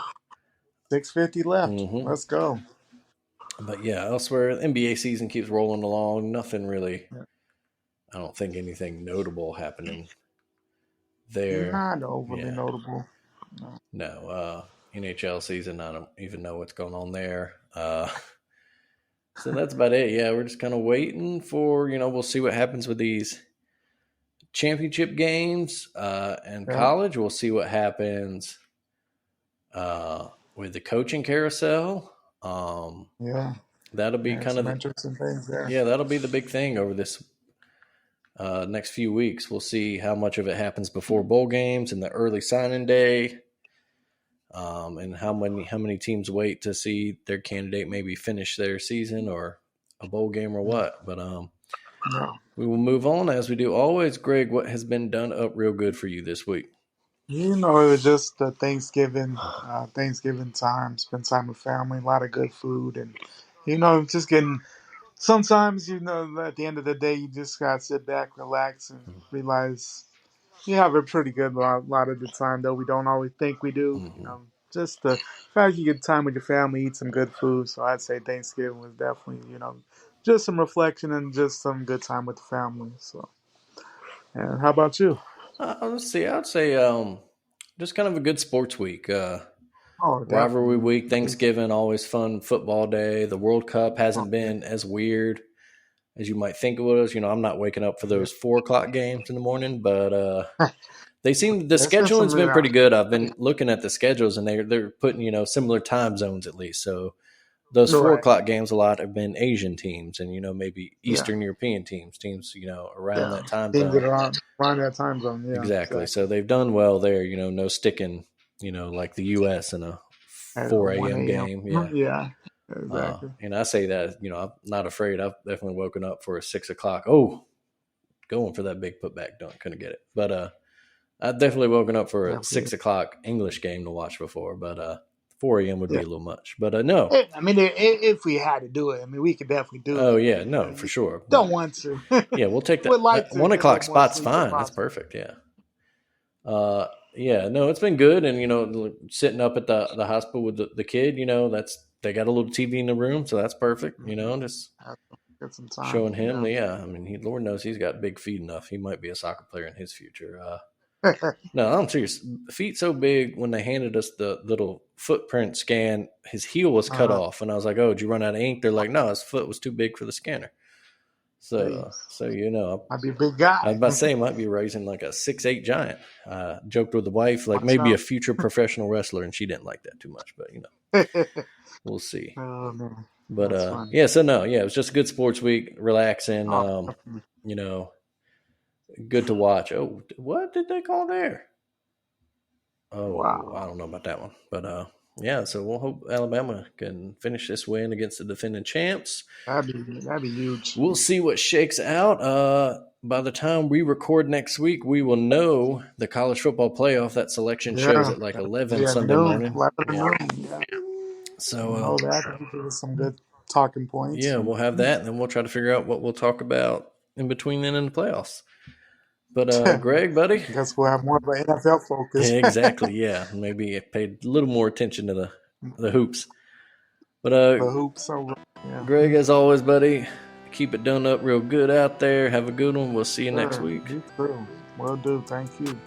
6:50 left. Mm-hmm. Let's go. But yeah, elsewhere, the NBA season keeps rolling along. Nothing really. Yeah. I don't think anything notable happening there. Not overly Yeah, notable. No. no. NHL season, I don't even know what's going on there. So that's about it. Yeah, we're just kind of waiting for, we'll see what happens with these championship games and Yeah. college. We'll see what happens with the coaching carousel. Yeah. That'll be Yeah. kind Some of, interesting things there. yeah, that'll be the big thing over this next few weeks. We'll see how much of it happens before bowl games and the early signing day. And how many teams wait to see their candidate maybe finish their season or a bowl game or what. But Yeah. we will move on as we do always. Greg, what has been done up real good for you this week? You know, it was just the Thanksgiving time, spend time with family, a lot of good food, and just getting. Sometimes, at the end of the day, you just gotta sit back, relax, and realize you have a pretty good lot of the time. Though we don't always think we do. Mm-hmm. Just the fact you get time with your family, eat some good food. So I'd say Thanksgiving was definitely, just some reflection and just some good time with the family. So, and how about you? Let's see. I'd say just kind of a good sports week. Oh, Rivalry definitely. week, Thanksgiving, always fun. Football day. The World Cup Oh, hasn't yeah. been as weird as you might think it was. I'm not waking up for Yeah. those 4 o'clock games in the morning, but the There's been some scheduling's been pretty good. I've right. been looking at the schedules, and they're putting similar time zones at least. So those four Right. o'clock games a lot have been Asian teams, and maybe Yeah. Eastern European teams around Yeah. that time Things zone. that are around that time zone. Yeah, Exactly. So exactly. they've done well there. No sticking. Like the U.S. in a At 4 1 a.m. a.m. game. Yeah. Yeah, exactly. And I say that, I'm not afraid. I've definitely woken up for a 6 o'clock. Oh, going for that big putback dunk. Couldn't get it. But I've definitely woken up for a Definitely. 6 o'clock English game to watch before. But 4 a.m. would be Yeah. a little much. But no. I mean, if we had to do it, I mean, we could definitely do Oh, it. yeah. You No, for sure. But don't want to. yeah, we'll take Would that like to one get a o'clock little more spot's sleep if fine. That's possible. perfect. Yeah. Yeah, no, it's been good. And, sitting up at the hospital with the kid, they got a little TV in the room. So that's perfect. Just Have to get some time. showing him, Yeah. yeah. I mean, Lord knows he's got big feet enough. He might be a soccer player in his future. No, I'm serious. Feet so big. When they handed us the little footprint scan, his heel was cut uh, off, and I was like, "Oh, did you run out of ink?" They're like, "No, his foot was too big for the scanner." So, Jeez. I'd be a big I was guy. about to say, he might be raising like a 6'8" giant. Joked with the wife, like Watch maybe a out. future professional wrestler, and she didn't like that too much. But we'll see. Oh man, But that's funny. yeah, so no, yeah, it was just a good sports week, relaxing. Oh, definitely. You know, good to watch. Oh, what did they call there? Oh, I Wow. don't know about that one. But yeah, so we'll hope Alabama can finish this win against the defending champs. That'd be huge. We'll see what shakes out. By the time we record next week, we will know the college football playoff. That selection shows Yeah. at like 11 Yeah, Sunday noon, morning. 11 or Yeah. noon. Yeah. So Know that. That'd give us some good talking points. yeah, we'll have that, and then we'll try to figure out what we'll talk about in between then and the playoffs. But Greg, buddy, Guess we'll have more of an NFL focus. exactly, yeah, maybe I paid a little more attention to the hoops. But The hoops over. Yeah. Greg, as always, buddy, keep it done up real good out there. Have a good one. We'll see you next Sure. week. You too. Will do. Thank you.